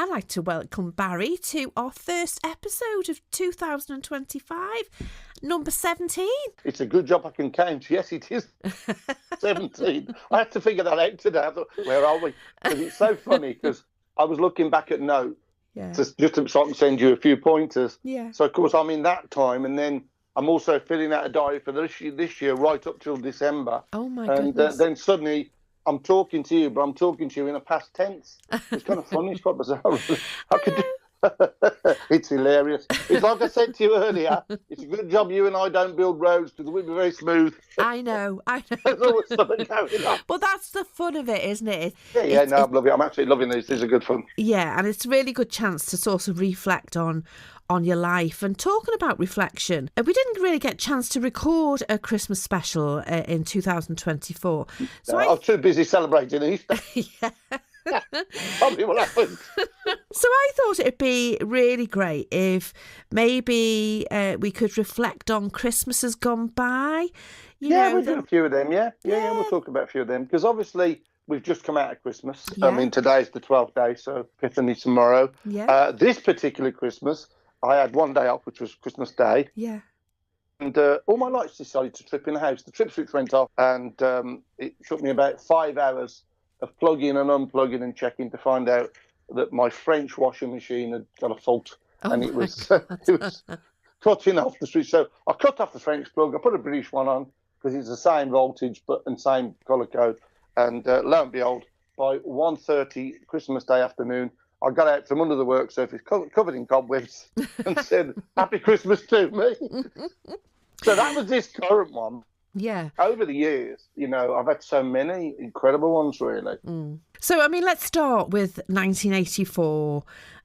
I'd like to welcome Barry to our first episode of 2025, number 17. It's a good job I can count. Yes, it is 17. I had to figure that out today. I thought, where are we? Because it's so funny, because I was looking back at notes just so I can send you a few pointers. Yeah. So, of course, I'm in that time, and then I'm also filling out a diary for this year right up till December. Oh, my goodness. goodness. Then suddenly I'm talking to you, but I'm talking to you in a past tense. It's kind of funny. It's quite bizarre. I could do... It's hilarious. It's like I said to you earlier, it's a good job you and I don't build roads, because we'd be very smooth. I know. There's always something going on. But that's the fun of it, isn't it? Yeah, no, I'm loving it. I'm absolutely loving these. These are good fun. Yeah, and it's a really good chance to sort of reflect on your life. And talking about reflection, we didn't really get a chance to record a Christmas special in 2024. So I was too busy celebrating Easter. Yeah. Probably what happened. So I thought it'd be really great if maybe we could reflect on Christmases gone by. We'll do a few of them, yeah, we'll talk about a few of them, because obviously we've just come out of Christmas. Yeah. I mean, today's the 12th day, so Epiphany tomorrow. Yeah. This particular Christmas, I had one day off, which was Christmas Day. Yeah. And all my lights decided to trip in the house. The trip switch went off, and it took me about 5 hours of plugging and unplugging and checking to find out that my French washing machine had got a fault, and it was cutting off the switch. So I cut off the French plug. I put a British one on because it's the same voltage and same colour code. And lo and behold, by 1:30 Christmas Day afternoon, I got out from under the work surface covered in cobwebs and said, "Happy Christmas to me." So that was this current one. Yeah. Over the years, I've had so many incredible ones, really. So, I mean, let's start with 1984.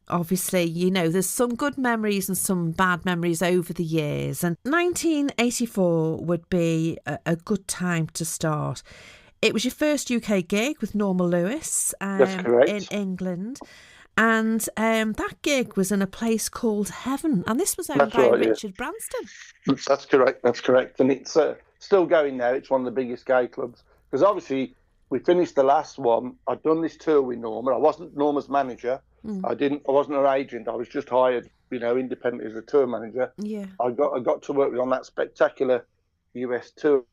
Obviously, there's some good memories and some bad memories over the years. And 1984 would be a good time to start. It was your first UK gig with Norma Lewis That's correct. In England. And that gig was in a place called Heaven. And this was owned by Richard Branston. That's correct. And it's still going now. It's one of the biggest gay clubs. Because obviously, we finished the last one. I'd done this tour with Norma. I wasn't Norma's manager. I wasn't her agent. I was just hired, independently as a tour manager. Yeah. I got to work on that spectacular US tour,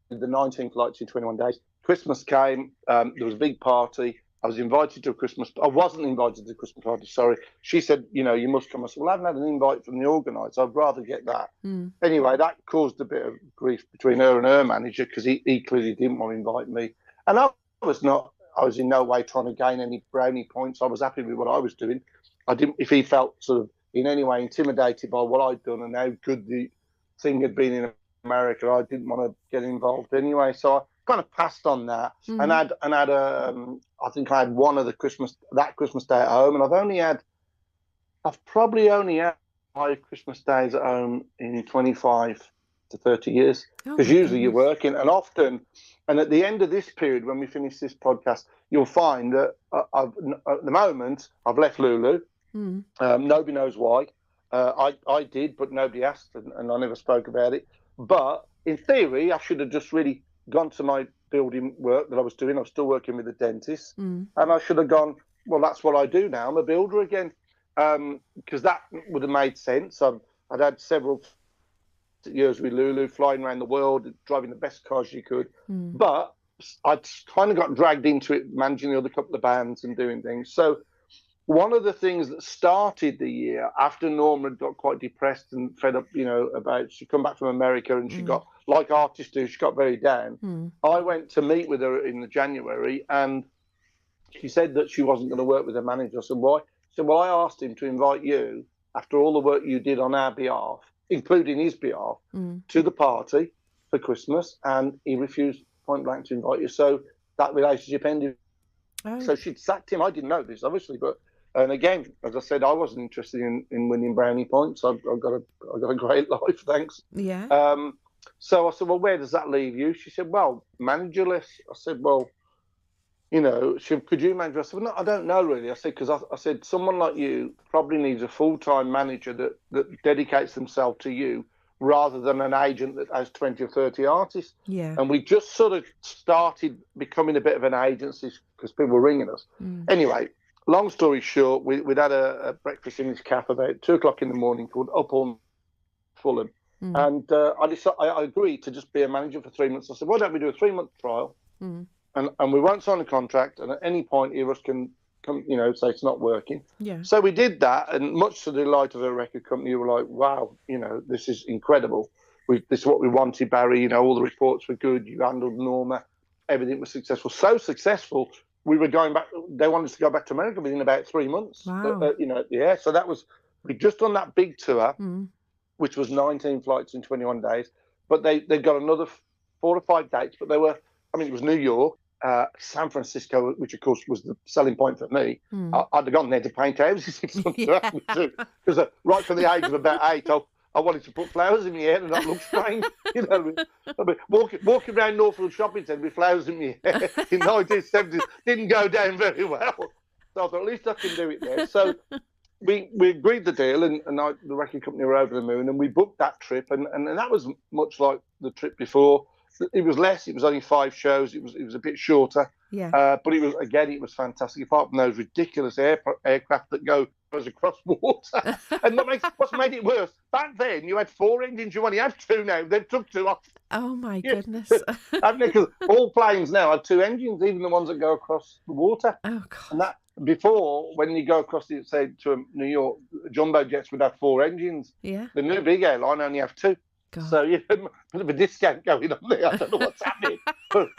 the 19 flights in 21 days. Christmas came. There was a big party. I was invited to a Christmas. I wasn't invited to a Christmas party. Sorry. She said, you must come. I said, well, I haven't had an invite from the organiser. I'd rather get that. Anyway, that caused a bit of grief between her and her manager, because he clearly didn't want to invite me. And I was in no way trying to gain any brownie points. I was happy with what I was doing. I didn't. If he felt sort of in any way intimidated by what I'd done and how good the thing had been in America, I didn't want to get involved anyway. So I kind of passed on that, and I think I had one of Christmas Day at home, and I've probably only had 5 Christmas days at home in 25 to 30 years, because usually you're working, and often, and at the end of this period, when we finish this podcast, you'll find that at the moment I've left Lulu. Nobody knows why. I did, but nobody asked, and I never spoke about it. But in theory, I should have just really gone to my building work that I was doing. I was still working with a dentist, and I should have gone, well, that's what I do now. I'm a builder again, because that would have made sense. I'd had several years with Lulu, flying around the world, driving the best cars you could. But I'd kind of got dragged into it, managing the other couple of bands and doing things. So one of the things that started the year, after Norma had got quite depressed and fed up, about she'd come back from America and she got, like artists do, she got very down. I went to meet with her in January, and she said that she wasn't going to work with her manager. I said, why? She said, well, I asked him to invite you, after all the work you did on our behalf, including his behalf, to the party for Christmas, and he refused point blank to invite you. So that relationship ended. So she'd sacked him. I didn't know this, obviously, and again, as I said, I wasn't interested in winning brownie points. I've got a great life, thanks. Yeah. So I said, well, where does that leave you? She said, well, managerless. I said, well, could you manage? I said, well, no, I don't know really. I said, because I said, someone like you probably needs a full-time manager that dedicates themselves to you, rather than an agent that has 20 or 30 artists. Yeah. And we just sort of started becoming a bit of an agency, because people were ringing us. Anyway, long story short, we'd had a breakfast in this cafe about 2 o'clock in the morning called Up All Fulham. And I agreed to just be a manager for 3 months. I said, why don't we do a 3-month trial? And we won't sign a contract. And at any point, Eros can come, say it's not working. Yeah. So we did that. And much to the delight of a record company, we were like, wow, this is incredible. This is what we wanted, Barry. All the reports were good. You handled Norma. Everything was successful. So successful, we were going back. They wanted us to go back to America within about 3 months. Wow. So that was, we'd just done that big tour, which was 19 flights in 21 days. But they got another 4 or 5 dates. But it was New York, San Francisco, which of course was the selling point for me. I'd have gone there to paint houses if something happened to. Because right from the age of about 8, I wanted to put flowers in my hair and not look strange. Walking around Northfield Shopping Centre with flowers in my hair in 1970s didn't go down very well. So I thought, at least I can do it there. So we agreed the deal, and the record company were over the moon, and we booked that trip, and that was much like the trip before. It was less. It was only 5 shows. It was a bit shorter. Yeah. But it was fantastic. Apart from those ridiculous aircraft that go across water, and what's made it worse, back then you had 4 engines. You only have 2 now. They've took 2 off. Oh my goodness! Because all planes now have 2 engines, even the ones that go across the water. Oh God! And that before, when you go across say to New York, jumbo jets would have 4 engines. Yeah. The new big airline only have 2. God. So a bit of a discount going on there. I don't know what's happening. But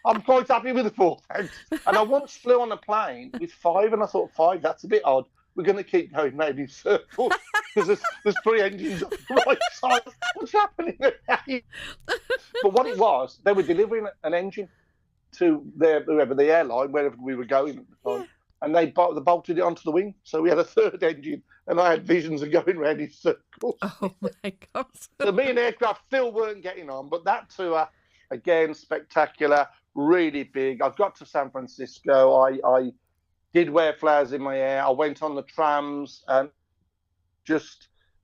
I'm quite happy with the 4, thanks. And I once flew on a plane with 5, and I thought, 5, that's a bit odd. We're going to keep going maybe in circles because there's 3 engines on the right side. What's happening? But what it was, they were delivering an engine to whoever the airline, wherever we were going at the time. Yeah. And they bolted it onto the wing. So we had a 3rd engine, and I had visions of going round in circles. Oh, my God. So me and aircraft still weren't getting on. But that tour, again, spectacular, really big. I got to San Francisco. I did wear flowers in my hair. I went on the trams, and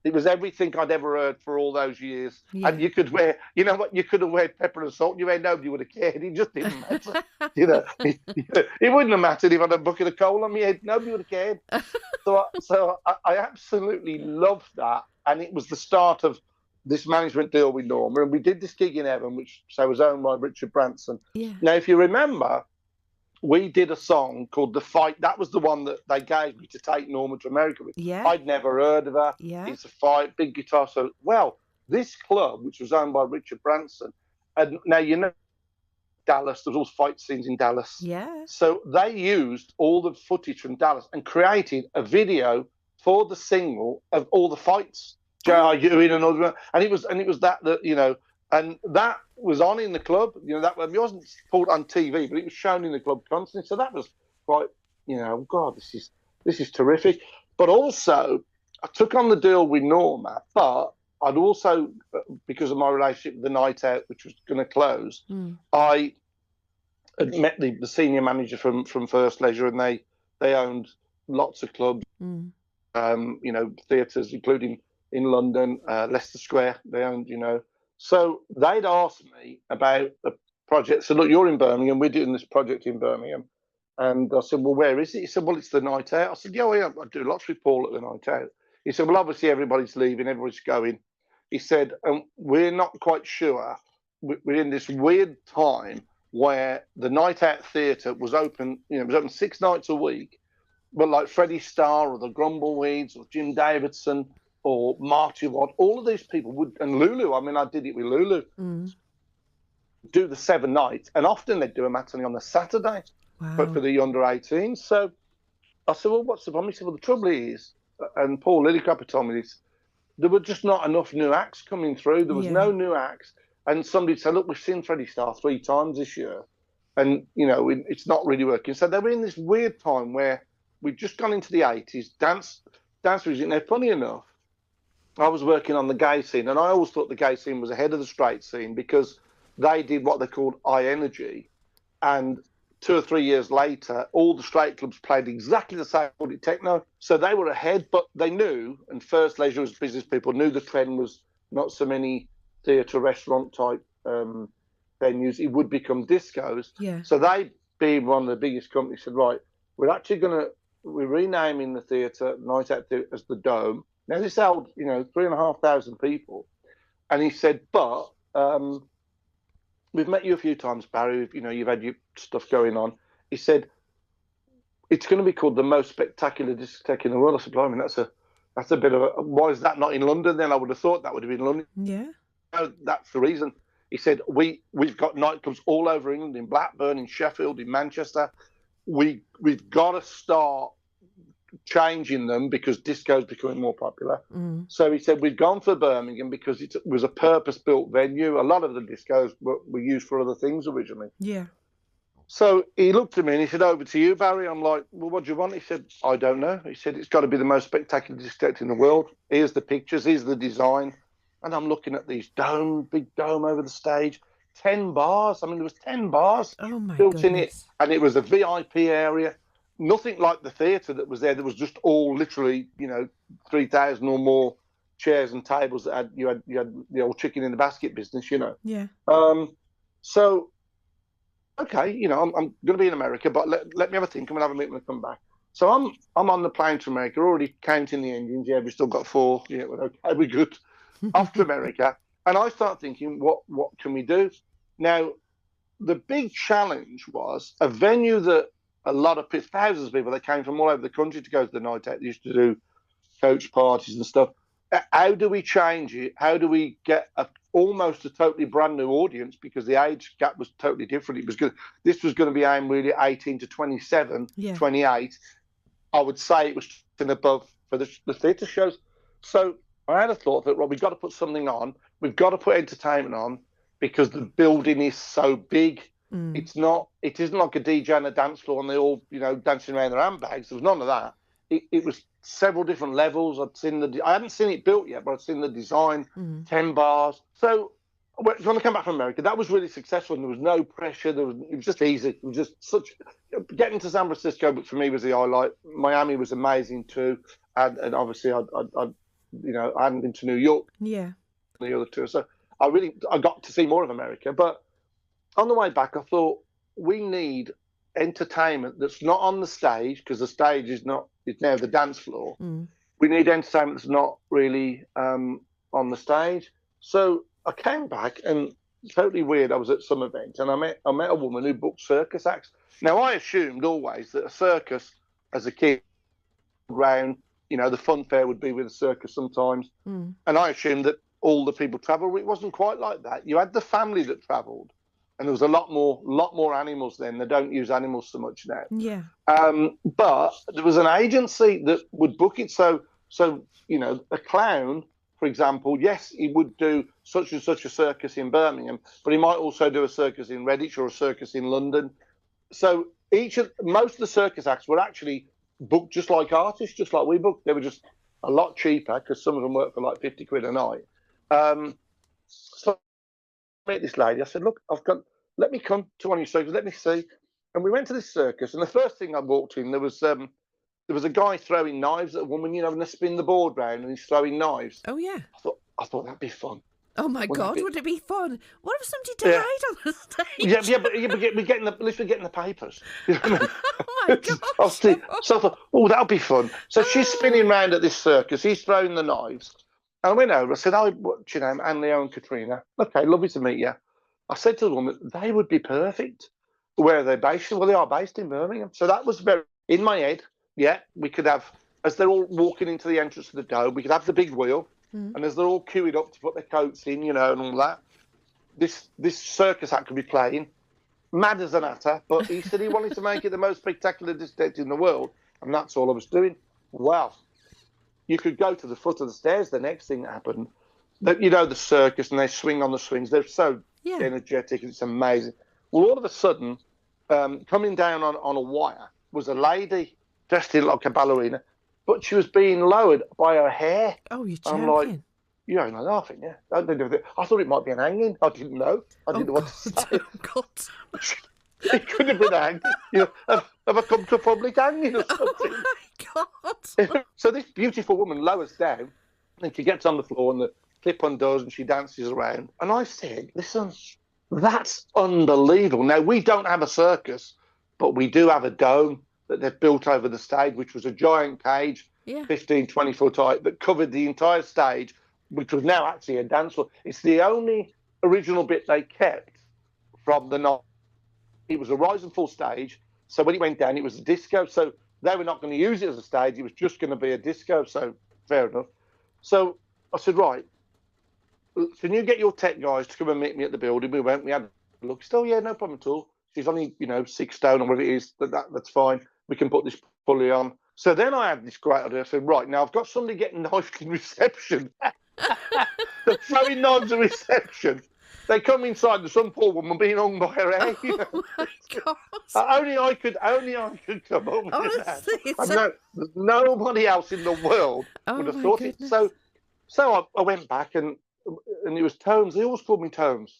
it was everything I'd ever heard for all those years. Yeah. And you could wear, you could have worn pepper and salt in your hair. Nobody would have cared. It just didn't matter. It wouldn't have mattered if I had a bucket of coal on my head. Nobody would have cared. So I absolutely loved that. And it was the start of this management deal with Norma. And we did this gig in Heaven, which was owned by Richard Branson. Yeah. Now, if you remember, we did a song called The Fight. That was the one that they gave me to take Norma to America with. Yeah. I'd never heard of her. Yeah. It's a fight, big guitar. So, this club, which was owned by Richard Branson, and now Dallas, there was all fight scenes in Dallas. Yeah. So they used all the footage from Dallas and created a video for the single of all the fights. J.R. Ewing and all that. And it was that and that was on in the club. That it wasn't put on TV, but it was shown in the club constantly. So that was quite, God, this is terrific. But also, I took on the deal with Norma, but I'd also, because of my relationship with the Night Out, which was going to close, I had met the senior manager from First Leisure, and they owned lots of clubs, theatres, including in London, Leicester Square. They owned, So they'd asked me about a project. So, look, you're in Birmingham. We're doing this project in Birmingham. And I said, well, where is it? He said, well, it's the Night Out. I said, yeah, I do lots with Paul at the Night Out. He said, well, obviously everybody's leaving, everybody's going. He said, we're not quite sure. We're in this weird time where the Night Out Theatre was open, it was open 6 nights a week. But like Freddie Starr or the Grumbleweeds or Jim Davidson or Marty Watt, all of these people would, and Lulu, I did it with Lulu, do the 7 nights. And often they'd do a matinee on the Saturday, but for the under 18s. So I said, well, what's the problem? He said, well, the trouble is, and Paul Lillicrapper told me this, there were just not enough new acts coming through. There was no new acts. And somebody said, look, we've seen Freddie Starr 3 times this year. And, it's not really working. So they were in this weird time where we'd just gone into the 80s, dance music. Now, funny enough, I was working on the gay scene, and I always thought the gay scene was ahead of the straight scene because they did what they called iEnergy. And 2 or 3 years later, all the straight clubs played exactly the same techno. So they were ahead, but they knew, and First Leisure as business people knew the trend was not so many theatre, restaurant type venues. It would become discos. Yeah. So they, being one of the biggest companies, said, right, we're actually going to we're renaming the theatre, Night Out Theatre, as the Dome. Now, this held, 3,500 people. And he said, but we've met you a few times, Barry. You've had your stuff going on. He said, it's going to be called the most spectacular discotheque in the world. I said, blimey, that's a bit of a, why is that not in London then? I would have thought that would have been London. Yeah. No, that's the reason. He said, we've got nightclubs all over England, in Blackburn, in Sheffield, in Manchester. We've got to start changing them because disco's becoming more popular. So he said, we've gone for Birmingham because it was a purpose-built venue. A lot of the discos were used for other things originally. Yeah. So he looked at me and he said, over to you, Barry. I'm like, well, what do you want? He said, I don't know. He said, it's got to be the most spectacular discotheque in the world. Here's the pictures. Here's the design. And I'm looking at these big dome over the stage. 10 bars. I mean, there was 10 bars built in it. And it was a VIP area. Nothing like the theatre that was there. There was just all literally, 3,000 or more chairs and tables that you had the old chicken in the basket business, Yeah. So, okay, I'm going to be in America, but let me have a think. I'm going to have a meeting when I come back. So I'm on the plane to America, already counting the engines. Yeah, we've still got 4. Yeah, well, okay, we're good. Off to America. And I start thinking, what can we do? Now, the big challenge was a venue that a lot of thousands of people that came from all over the country to go to the Night Out. They used to do coach parties and stuff. How do we change it? How do we get almost a totally brand new audience? Because the age gap was totally different. This was going to be aimed really 18 to 27, 28. I would say it was and above for the theatre shows. So I had a thought that, we've got to put something on. We've got to put entertainment on because the building is so big. It isn't like a DJ on a dance floor and they all, dancing around their handbags. There was none of that. It was several different levels. I hadn't seen it built yet, but I'd seen the design, 10 bars. So when I came back from America, that was really successful and there was no pressure. It was just easy. It was just getting to San Francisco, but for me was the highlight. Miami was amazing too. And obviously I hadn't been to New York. Yeah. The other two. So I got to see more of America, but on the way back, I thought we need entertainment that's not on the stage because the stage is now the dance floor. We need entertainment that's not really on the stage. So I came back and totally weird. I was at some event and I met a woman who booked circus acts. Now I assumed always that a circus as a kid around, the fun fair would be with a circus sometimes, and I assumed that all the people travelled. It wasn't quite like that. You had the family that travelled. And there was a lot more animals then. They don't use animals so much now. Yeah. But there was an agency that would book it. So a clown, for example, yes, he would do such and such a circus in Birmingham, but he might also do a circus in Redditch or a circus in London. So most of the circus acts were actually booked just like artists, just like we booked. They were just a lot cheaper because some of them worked for like 50 quid a night. So I met this lady. I said, look, let me come to one of your circuses, let me see. And we went to this circus, and the first thing I walked in, there was a guy throwing knives at a woman, and they spin the board round, and he's throwing knives. Oh yeah. I thought that'd be fun. Oh my God, would it be fun? What if somebody died on the stage? But we're getting at least we're getting the papers. You know what I mean? Oh my God. So I thought, that'll be fun. So she's spinning round at this circus. He's throwing the knives. And I went over. I said, what's your name? Anne, Leo and Katrina. Okay, lovely to meet you. I said to the woman, they would be perfect. Where are they based? Well, they are based in Birmingham. So that was very, in my head, we could have, as they're all walking into the entrance of the dome, we could have the big wheel. And as they're all queuing up to put their coats in, and all that, this circus act could be playing. Mad as an hatter, but he said he wanted to make it the most spectacular discotheque in the world. And that's all I was doing. Well, you could go to the foot of the stairs. The next thing that happened, the circus, and they swing on the swings. They're so energetic. It's amazing. Well, all of a sudden, coming down on a wire was a lady dressed in like a ballerina, but she was being lowered by her hair. Oh, you're joking. I'm like, you ain't laughing, yeah? I thought it might be an hanging. I didn't know. I didn't know what to say. Oh, God. It could have been hanging. Have I come to a public hanging or something? Oh, my God. So this beautiful woman lowers down, and she gets on the floor, and the clip undoes, and she dances around. And I said, listen, that's unbelievable. Now, we don't have a circus, but we do have a dome. that they'd built over the stage, which was a giant cage, Yeah. 15, 20 foot high, that covered the entire stage, which was now actually a dance floor. It's the only original bit they kept from the night. It was a rise and fall stage. So when it went down, it was a disco. So they were not going to use it as a stage. It was just going to be a disco. So fair enough. So I said, right, can you get your tech guys to come and meet me at the building? We went, we had a look. Still, yeah, no problem at all. She's only, 6 stone or whatever it is. That's fine. We can put this pulley on. So then I had this great idea. I said, right, now I've got somebody getting knifed in reception. They're throwing knives at reception. They come inside, there's some poor woman being hung by her hair. Oh my God. Only I could come up with Honestly, that. Nobody else in the world would have thought goodness. it. So I went back and it was Tomes. They always called me Tomes.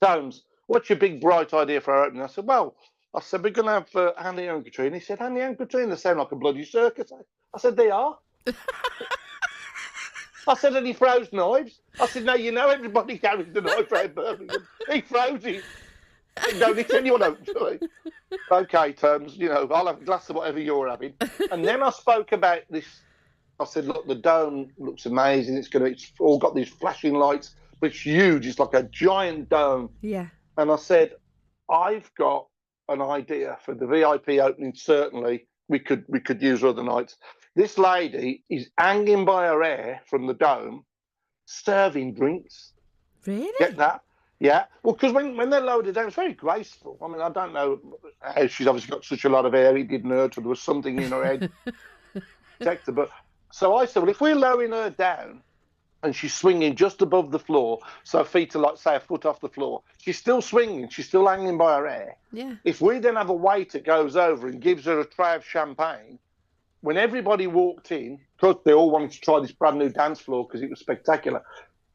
Tomes, what's your big bright idea for our opening? I said, well, we're going to have Andy and Katrina. He said, Andy and Katrina, they sound like a bloody circus. I said, they are. I said, and he throws knives. I said, no, everybody carries the knife around Birmingham. He throws it. Don't let anyone open to it. Okay, Terms, I'll have a glass of whatever you're having. And then I spoke about this. I said, look, the dome looks amazing. It's all got these flashing lights, but it's huge. It's like a giant dome. Yeah. And I said, I've got an idea for the VIP opening. Certainly, we could use other nights. This lady is hanging by her hair from the dome, serving drinks. Really? Get that? Yeah. Well, because when they're loaded down, it's very graceful. I mean, I don't know how she's obviously got such a lot of hair. It didn't hurt her. There was something in her head. Protect her. But so I said, well, if we're lowering her down and she's swinging just above the floor, so her feet are like, say, a foot off the floor, she's still swinging. She's still hanging by her hair. Yeah. If we then have a waiter goes over and gives her a tray of champagne, when everybody walked in, because they all wanted to try this brand new dance floor because it was spectacular,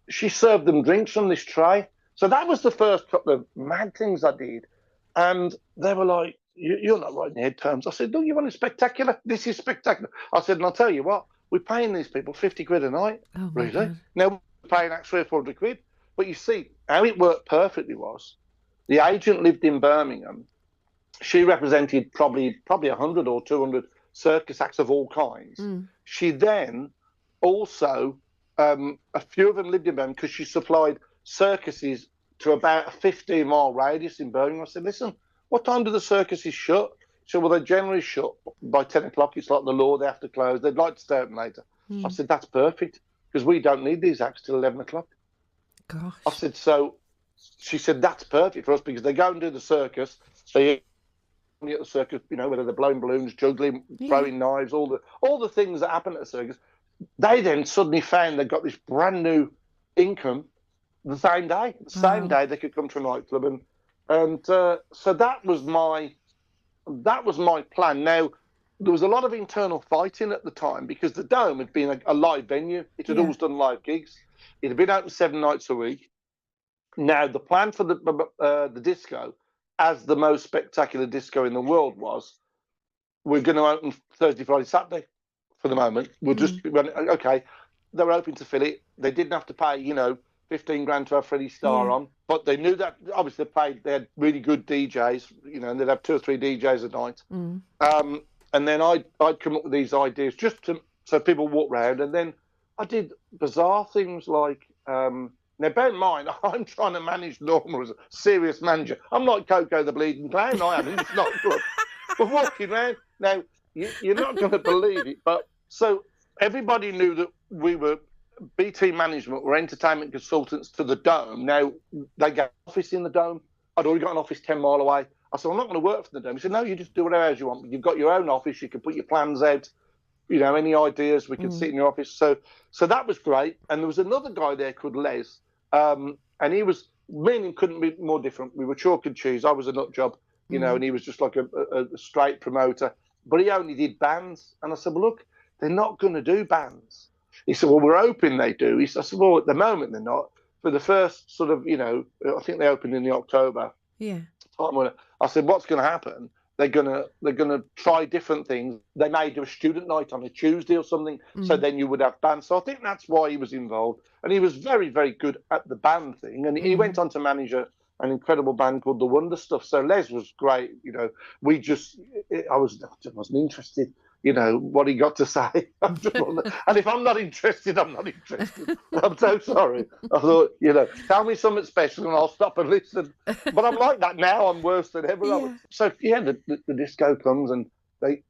she served them drinks from this tray. So that was the first couple of mad things I did. And they were like, you're not right in your head, Terms. I said, don't you want it spectacular? This is spectacular. I said, and I'll tell you what, we're paying these people 50 quid a night. Oh, my really? God. Now we're paying that 300 or 400 quid. But you see, how it worked perfectly was the agent lived in Birmingham. She represented probably 100 or 200 circus acts of all kinds. Mm. She then also, a few of them lived in Birmingham because she supplied circuses to about a 15-mile radius in Birmingham. I said, listen, what time do the circuses shut? She said, well, they're generally shut by 10 o'clock. It's like the law, they have to close. They'd like to stay open later. I said, that's perfect because we don't need these acts till 11 o'clock. Gosh. I said, so she said, that's perfect for us because they go and do the circus. They at the circus, whether they're blowing balloons, juggling, throwing knives, all the things that happen at the circus. They then suddenly found they got this brand new income the same day. The same day they could come to a nightclub, and so that was my plan. Now there was a lot of internal fighting at the time because the Dome had been a live venue. It had always done live gigs. It had been open 7 nights a week. Now the plan for the disco, as the most spectacular disco in the world, was we're going to open Thursday, Friday, Saturday for the moment. We'll just run, okay. They were open to fill it. They didn't have to pay, 15 grand to have Freddie Starr on, but they knew that obviously they had really good DJs, and they'd have 2 or 3 DJs a night. And then I'd come up with these ideas so people walk around, and then I did bizarre things like. Now, bear in mind, I'm trying to manage Norma as a serious manager. I'm not Coco the Bleeding Clown. I am. It's not good. We're walking around. Now, you're not going to believe it, but so everybody knew that we were BT Management, were entertainment consultants to the Dome. Now, they got an office in the Dome. I'd already got an office 10 mile away. I said, I'm not going to work for the Dome. He said, no, you just do whatever you want. You've got your own office. You can put your plans out. Any ideas, we can sit in your office. So that was great. And there was another guy there called Les. And he was, me and him couldn't be more different. We were chalk and cheese. I was a nut job, and he was just like a straight promoter. But he only did bands. And I said, well, look, they're not going to do bands. He said, well, we're hoping they do. I said, well, at the moment they're not. For the first sort of, I think they opened in the October. Yeah. I said, what's going to happen? They're gonna try different things. They may do a student night on a Tuesday or something. So then you would have bands. So I think that's why he was involved. And he was very, very good at the band thing. And he went on to manage a an incredible band called The Wonder Stuff. So Les was great. I wasn't interested. What he got to say. And if I'm not interested, I'm not interested. I'm so sorry. I thought, tell me something special and I'll stop and listen. But I'm like that now. I'm worse than ever. Yeah. So the disco comes and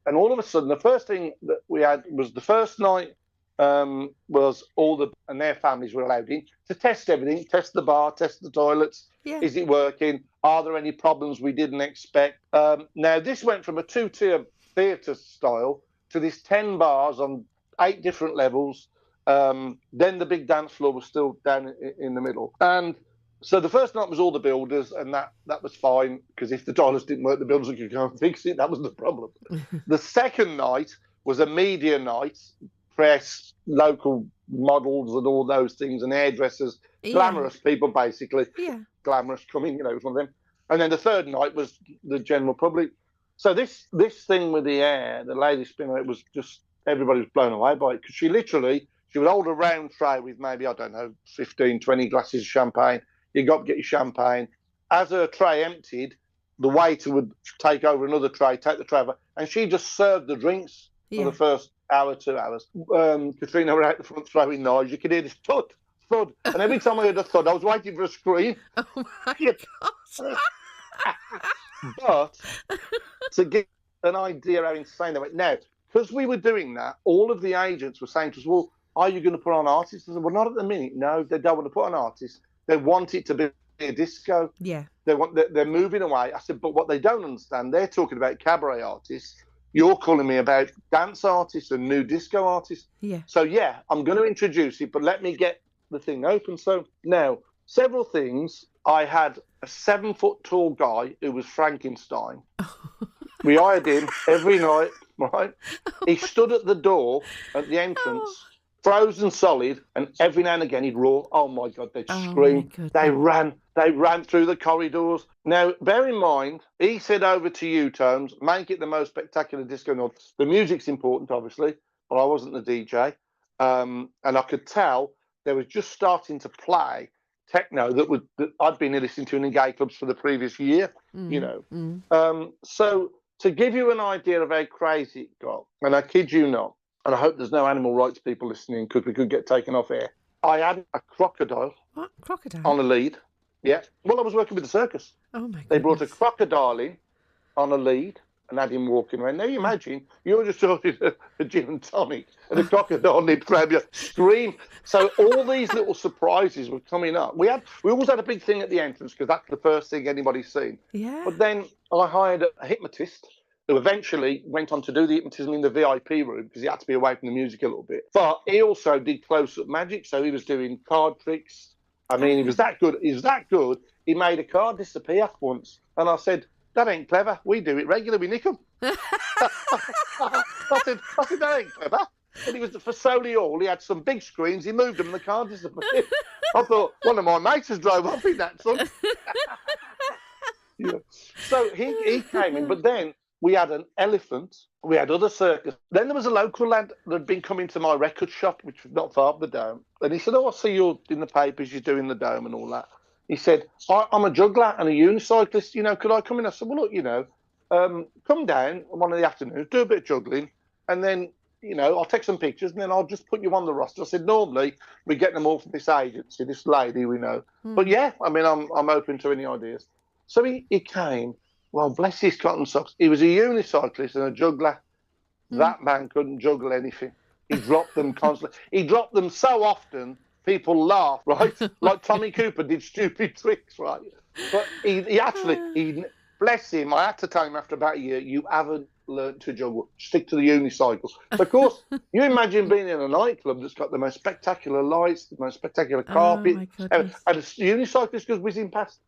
all of a sudden the first thing that we had was the first night was and their families were allowed in to test everything, test the bar, test the toilets. Yeah. Is it working? Are there any problems we didn't expect? Now this went from a 2-tier theatre style to this 10 bars on 8 different levels. Then the big dance floor was still down in the middle. And so the first night was all the builders, and that was fine, because if the toilets didn't work, the builders could go and fix it. That was the problem. The second night was a media night, press, local models and all those things, and hairdressers, glamorous people, basically. Yeah. Glamorous coming, it was one of them. And then the third night was the general public. So this thing with the air, the lady spinner, it was just, everybody was blown away by it, because she would hold a round tray with maybe, 15, 20 glasses of champagne. You got to get your champagne. As her tray emptied, the waiter would take over another tray, take the tray over, and she just served the drinks for the first hour, 2 hours. Katrina were out the front throwing knives. You could hear this thud, and every time I heard a thud, I was waiting for a scream. Oh my God. But to give an idea how insane they went. Now, because we were doing that, all of the agents were saying to us, well, are you going to put on artists? I said, well, not at the minute. No, they don't want to put on artists. They want it to be a disco. Yeah. They're moving away. I said, but what they don't understand, they're talking about cabaret artists. You're calling me about dance artists and new disco artists. Yeah. So, yeah, I'm going to introduce it, but let me get the thing open. So now, several things. I had a 7-foot-tall guy who was Frankenstein. We hired him every night, right? He stood at the door at the entrance, frozen solid, and every now and again he'd roar. Oh my God, they'd scream. They ran through the corridors. Now, bear in mind, he said over to you, Tomes, make it the most spectacular disco night. The music's important, obviously, but I wasn't the DJ. And I could tell they were just starting to play techno that I'd been listening to in gay clubs for the previous year, So to give you an idea of how crazy it got, and I kid you not, and I hope there's no animal rights people listening because we could get taken off air, I had a crocodile. What? Crocodile? On a lead. Yeah. Well, I was working with the circus. Oh, my God. They brought a crocodile in on a lead and had him walking around. Now, you imagine, you're just talking a gin and tonic, and the crocodile did grab you, scream. So all these little surprises were coming up. We always had a big thing at the entrance, because that's the first thing anybody's seen. Yeah. But then I hired a hypnotist who eventually went on to do the hypnotism in the VIP room, because he had to be away from the music a little bit. But he also did close-up magic, so he was doing card tricks. I mean, he was that good. He made a card disappear once. And I said, that ain't clever. We do it regularly. We nick them. I said, that ain't clever. And he was for Solihull Hall. He had some big screens. He moved them and the card disappeared. I thought, one of my mates has drove off in that, son. So he came in. But then we had an elephant. We had other circus. Then there was a local lad that had been coming to my record shop, which was not far from the Dome. And he said, I see you're in the papers, you're doing the Dome and all that. He said, I'm a juggler and a unicyclist. Could I come in? I said, well, look, come down one of the afternoons, do a bit of juggling, and then, I'll take some pictures and then I'll just put you on the roster. I said, normally we get them all from this agency, this lady we know. But yeah, I mean, I'm open to any ideas. So he came. Well, bless his cotton socks. He was a unicyclist and a juggler. That man couldn't juggle anything. He dropped them constantly. He dropped them so often, people laugh, right? Like Tommy Cooper did stupid tricks, right? But he actually, bless him, I had to tell him after about a year, you haven't learnt to juggle. Stick to the unicycle. Of course, you imagine being in a nightclub that's got the most spectacular lights, the most spectacular carpet, and a unicyclist goes whizzing past,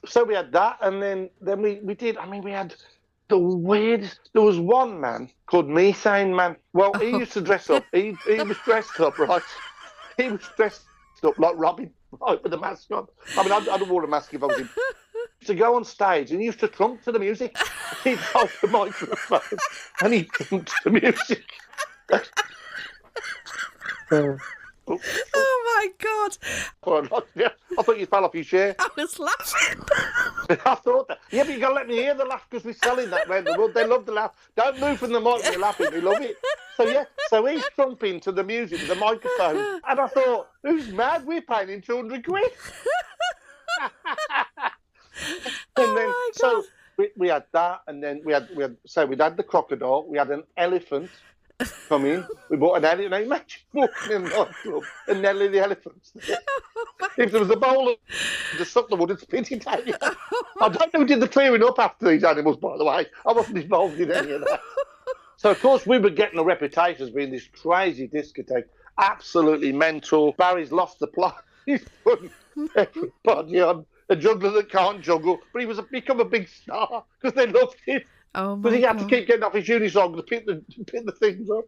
So we had that, and then we did, we had the weirdest. There was one man called Methane Man. Well, he used to dress up. He was dressed up, right? He was dressed up like Robin, right, with a mask on. I'd have worn a mask if I was him. To go on stage, and he used to trump to the music. He'd hold the microphone and he'd trump to the music. Oh my God! I thought you fell off your chair. I was laughing. I thought that. Yeah, but you got to let me hear the laugh because we're selling that around the world. They love the laugh. Don't move from the mic when you're laughing. They love it. So, yeah, so he's trumping to the music with the microphone. And I thought, who's mad? We're paying him 200 quid. And then, my so God. we had that. And then we'd had the crocodile. We had an elephant come in. We bought an elephant. Imagine walking in a nightclub and Nelly the elephant. If there was a bowl of just suck the wood and spit it at you. I don't know who did the clearing up after these animals, by the way. I wasn't involved in any of that. So, of course, we were getting a reputation as being this crazy discotheque, absolutely mental. Barry's lost the plot. He's putting everybody on a juggler that can't juggle, but he was become a big star because they loved him. Oh, my Because he had God. to keep getting off his unison to pick the things up.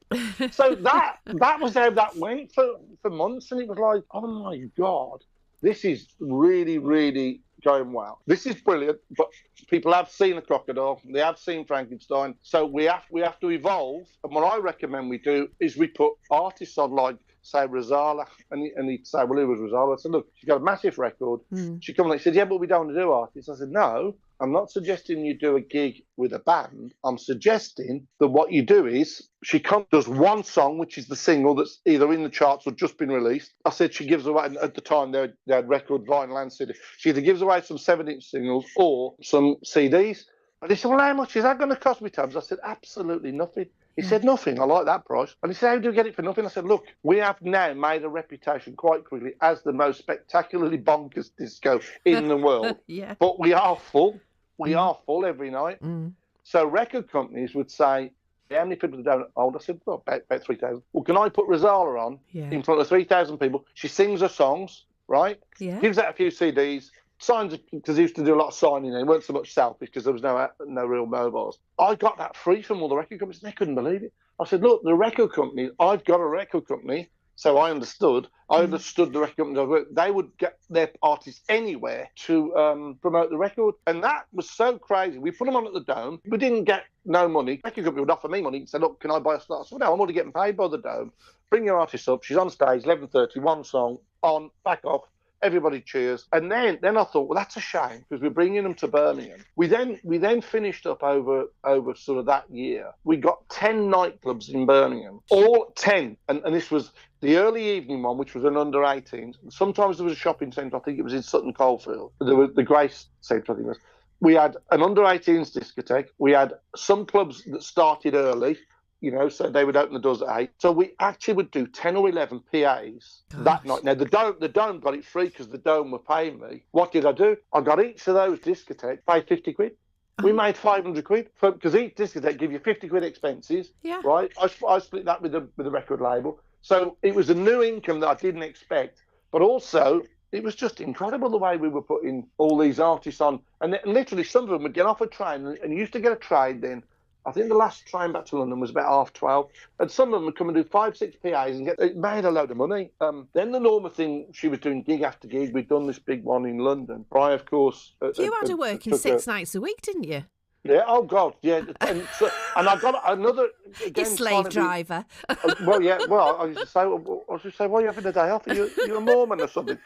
So that was how that went for months, and it was like, oh my God, this is really, really going well. This is brilliant, but people have seen the crocodile, they have seen Frankenstein, so we have to evolve. And what I recommend we do is we put artists on, like say Rozalla, and he'd say, well, who was Rozalla? I said, look, she's got a massive record. She come and said, yeah, but we don't want to do artists. I said, no, I'm not suggesting you do a gig with a band. I'm suggesting that what you do is she does one song, which is the single that's either in the charts or just been released. I said she gives away, at the time they had record, vinyl and CD. She either gives away some 7-inch singles or some CDs. And he said, well, how much is that going to cost me, Tubbs? I said, absolutely nothing. He said, nothing. I like that price. And he said, how do you get it for nothing? I said, look, we have now made a reputation quite quickly as the most spectacularly bonkers disco in the world. Yeah. But we are full. We are full every night. So record companies would say, how many people don't hold? I said, well, about 3,000. Well, can I put Rozalla on in front of 3,000 people? She sings her songs, right? Yeah. Gives out a few CDs. Signs, because he used to do a lot of signing, and it weren't so much selfish because there was no real mobiles. I got that free from all the record companies. They couldn't believe it. I said, look, the record company, I've got a record company, so I understood. I understood the record company. They would get their artists anywhere to promote the record, and that was so crazy. We put them on at the Dome. We didn't get no money. The record company would offer me money and say, look, can I buy a slot? I said, no, I'm already getting paid by the Dome. Bring your artist up. She's on stage, 11:30, one song, on, back off. Everybody cheers. And then I thought, well, that's a shame because we're bringing them to Birmingham. We then finished up over sort of that year. We got 10 nightclubs in Birmingham, all 10. And this was the early evening one, which was an under 18s. Sometimes there was a shopping centre. I think it was in Sutton Coldfield. There was the Grace Centre, I think it was. We had an under 18s discotheque. We had some clubs that started early. You know, so they would open the doors at 8. So we actually would do 10 or 11 PAs that night. Now, the Dome got it free because the Dome were paying me. What did I do? I got each of those discotheques, paid 50 quid. We made 500 quid because each discotheque give you 50 quid expenses, right? I split that with the record label. So it was a new income that I didn't expect. But also, it was just incredible the way we were putting all these artists on. And literally, some of them would get off a train and you used to get a train then. I think the last train back to London was about 12:30, and some of them would come and do 5-6 PAs and it made a load of money. Then the Norma thing, she was doing gig after gig. We'd done this big one in London. I, of course, you had her working 6 nights a week, didn't you? Yeah. Oh God. Yeah. And I got another. Again, you slave driver. Well, yeah. Well, I used to say, why are you having a day off? Are you a Mormon or something?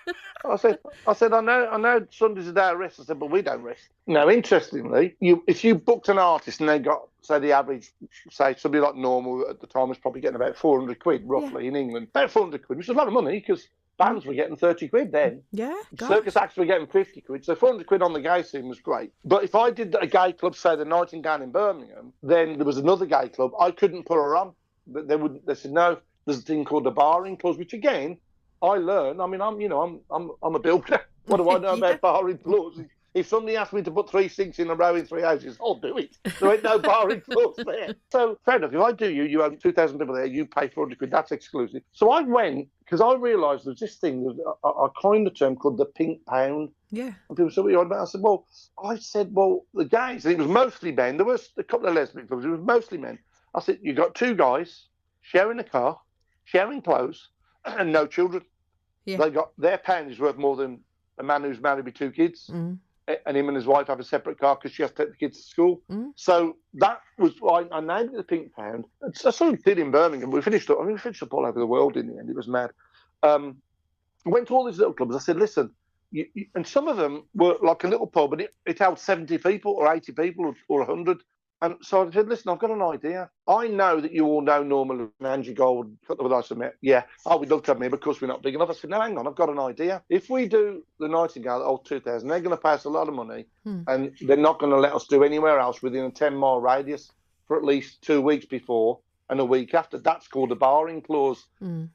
I said, I know Sunday's a day of rest. I said, but we don't rest. Now, interestingly, if you booked an artist and they got, say, the average, say, somebody like Normal at the time was probably getting about 400 quid roughly in England, about 400 quid, which is a lot of money because bands were getting 30 quid then. Yeah. Circus acts were getting 50 quid. So 400 quid on the gay scene was great. But if I did a gay club, say the Nightingale in Birmingham, then there was another gay club, I couldn't put her on. They said, no, there's a thing called a barring clause, which again, I learned. I mean, I'm a builder. What do I know about barring clauses? If somebody asked me to put 3 sinks in a row in 3 houses, I'll do it. There ain't no barring clause there. So, fair enough. If I do you own 2,000 people there, you pay 400 quid, that's exclusive. So I went, because I realised there's this thing, I coined a term called the pink pound. Yeah. And people said, what are you on about? I said, the guys, and it was mostly men. There was a couple of lesbian clubs, it was mostly men. I said, you got 2 guys sharing a car, sharing clothes, and no children. Yeah. They got their pound is worth more than a man who's married with 2 kids. And him and his wife have a separate car because she has to take the kids to school. So that was why I named it the Pink Pound. I sort of did in Birmingham. We finished up all over the world in the end. It was mad. I went to all these little clubs. I said, listen, and some of them were like a little pub, and it held 70 people or 80 people or 100. And so I said, listen, I've got an idea. I know that you all know Norma and Angie Gold, a couple of us I met. Yeah, oh, we'd love to have me, but of course we're not big enough. I said, no, hang on, I've got an idea. If we do the Nightingale at 2000, they're going to pay us a lot of money, and they're not going to let us do anywhere else within a 10-mile radius for at least 2 weeks before and a week after. That's called a barring clause,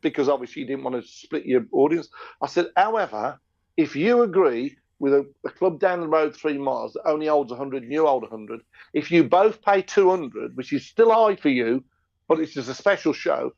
because obviously you didn't want to split your audience. I said, however, if you agree with a club down the road 3 miles that only holds 100 and you hold 100, if you both pay 200, which is still high for you, but it's just a special show,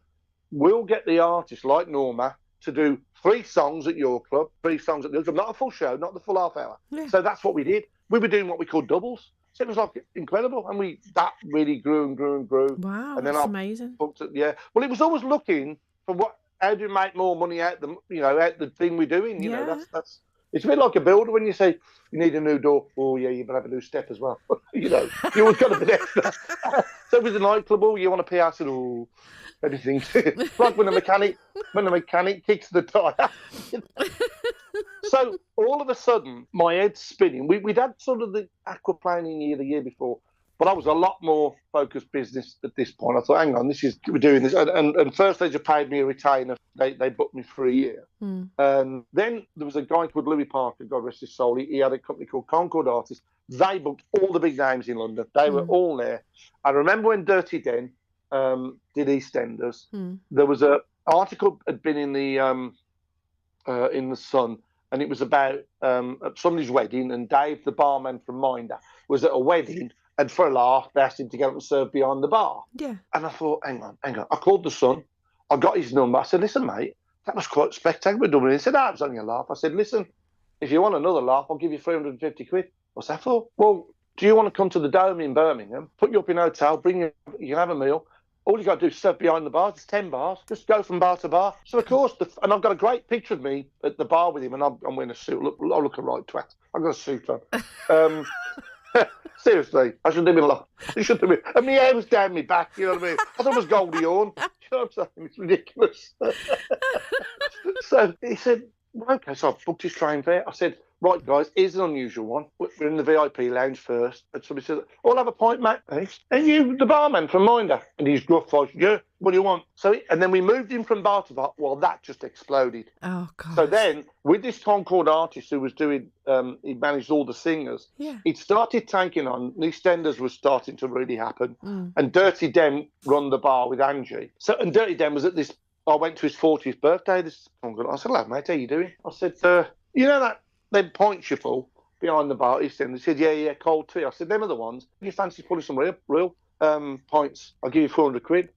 we'll get the artist like Norma to do 3 songs at your club, 3 songs at the other club, not a full show, not the full half hour. Yeah. So that's what we did. We were doing what we called doubles. So it was like incredible, and that really grew and grew and grew. Wow, and then that's amazing. Yeah, well, it was always looking for how do you make more money out the thing we're doing. You know, that's. It's a bit like a builder when you say you need a new door. Oh, yeah, you better have a new step as well. You always got a bit extra. So with the nightclub, you want a PR? I said, oh, anything. Like when the mechanic kicks the tyre. So all of a sudden, my head's spinning. We'd had sort of the aquaplaning year the year before, but I was a lot more focused business at this point. I thought, hang on, we're doing this. And first they just paid me a retainer. They booked me for a year. And then there was a guy called Louis Parker, God rest his soul. He had a company called Concord Artists. They booked all the big names in London. They were all there. I remember when Dirty Den did EastEnders, there was an article had been in the Sun, and it was about somebody's wedding, and Dave, the barman from Minder, was at a wedding. And for a laugh, they asked him to get up and serve behind the bar. Yeah. And I thought, hang on. I called the Sun. I got his number. I said, listen, mate, that was quite spectacular. He said, it was only a laugh. I said, listen, if you want another laugh, I'll give you 350 quid. What's that for? Well, do you want to come to the Dome in Birmingham, put you up in a hotel, you can have a meal. All you got to do is serve behind the bar. It's 10 bars. Just go from bar to bar. So, of course, and I've got a great picture of me at the bar with him, and I'm wearing a suit. I look a right twat. I've got a suit on. Seriously, I shouldn't have been lost. And my hair was down my back, you know what I mean? I thought it was Goldie Hawn. You know what I'm saying? It's ridiculous. So he said, okay, so I booked his train fare. I said, right, guys, here's an unusual one. We're in the VIP lounge first. And somebody said, I'll have a pint, mate. And you, the barman from Minder. And he's gruff voice, yeah, what do you want? And then we moved him from bar to bar. Well, that just exploded. Oh, God. So then, with this Concord artist who was doing, he managed all the singers, it started taking on. EastEnders was starting to really happen. And Dirty Den run the bar with Angie. And Dirty Den was at this, I went to his 40th birthday. I said, hello, mate, how you doing? I said, you know that then points you pull behind the bar, EastEnders. He said, yeah, cold tea. I said, them are the ones. If you fancy pulling some real points, I'll give you 400 quid.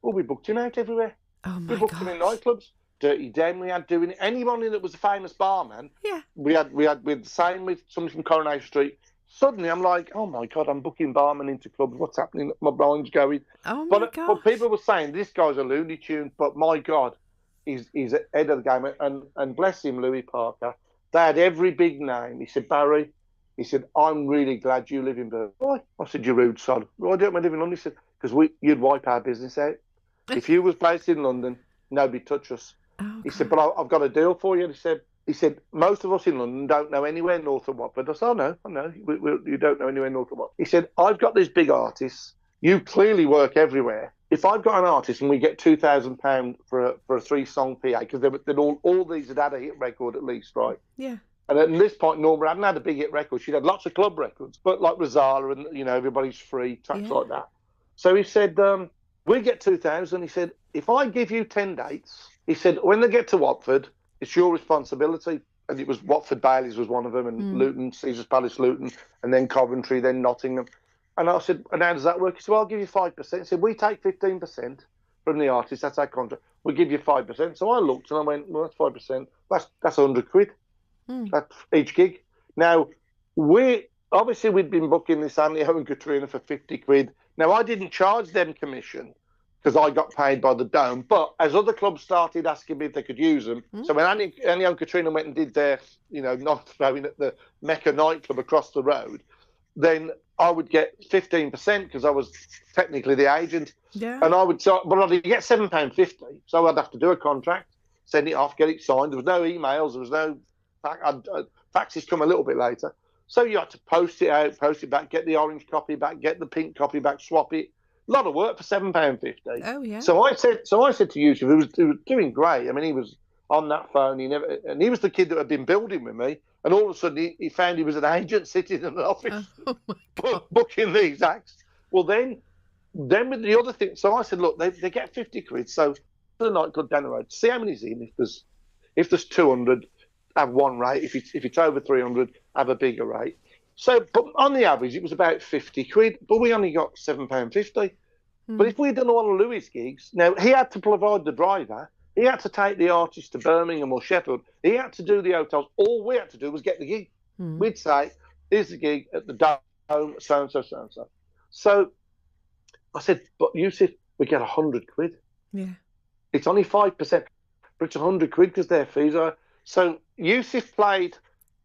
Well, we booked him out everywhere. Oh, my God. We booked him in nightclubs. Dirty Den, we had doing anybody that was a famous barman. Yeah. We had the same with somebody from Coronation Street. Suddenly, I'm like, oh, my God, I'm booking barman into clubs. What's happening? My mind's going. Oh, my God. But people were saying, this guy's a Looney Tune, but my God, he's ahead of the game. And bless him, Louis Parker. They had every big name. He said, Barry, I'm really glad you live in Birmingham. Why? I said, you rude sod. Why don't we live in London? He said, because you'd wipe our business out. If you was based in London, nobody'd touch us. He said, but I've got a deal for you. He said, most of us in London don't know anywhere north of Watford. I said, I know. You don't know anywhere north of Watford. He said, I've got these big artists. You clearly work everywhere. If I've got an artist and we get £2,000 for a 3-song PA, because all these had a hit record at least, right? Yeah. And at this point, Norma hadn't had a big hit record. She'd had lots of club records, but like Rosala and, Everybody's Free, tracks like that. So he said, we get 2,000. He said, if I give you 10 dates, he said, when they get to Watford, it's your responsibility. And it was Watford Baileys was one of them, and Luton, Caesars Palace Luton, and then Coventry, then Nottingham. And I said, and how does that work? He said, well, I'll give you 5%. He said, we take 15% from the artist. That's our contract. We give you 5%. So I looked and I went, well, that's 5%. That's 100 quid. That's each gig. Now, we'd been booking this Annie and Katrina for 50 quid. Now, I didn't charge them commission because I got paid by the Dome. But as other clubs started asking me if they could use them, so when Annie and Katrina went and did their, not throwing at the Mecca nightclub across the road, then I would get 15% because I was technically the agent. Yeah. And but I'd get £7.50. So I'd have to do a contract, send it off, get it signed. There was no emails. There was no Faxes come a little bit later. So you had to post it out, post it back, get the orange copy back, get the pink copy back, swap it. A lot of work for £7.50. Oh yeah. So I said to Yusuf, who was doing great. I mean, he was on that phone. He was the kid that had been building with me. And all of a sudden, he found he was an agent sitting in an office booking these acts. Well, then with the other thing, so I said, look, they get 50 quid. So for the nightclub down the road, see how many's in. If there's 200, have one rate. If it's over 300, have a bigger rate. So, but on the average, it was about 50 quid, but we only got £7.50. But if we'd done all of Louis' gigs, now he had to provide the driver. He had to take the artist to Birmingham or Sheffield. He had to do the hotels. All we had to do was get the gig. We'd say, here's the gig at the Dome, so-and-so, so-and-so. So I said, but Yusuf, we get 100 quid. Yeah. It's only 5%, but it's 100 quid because their fees are. So Yusuf played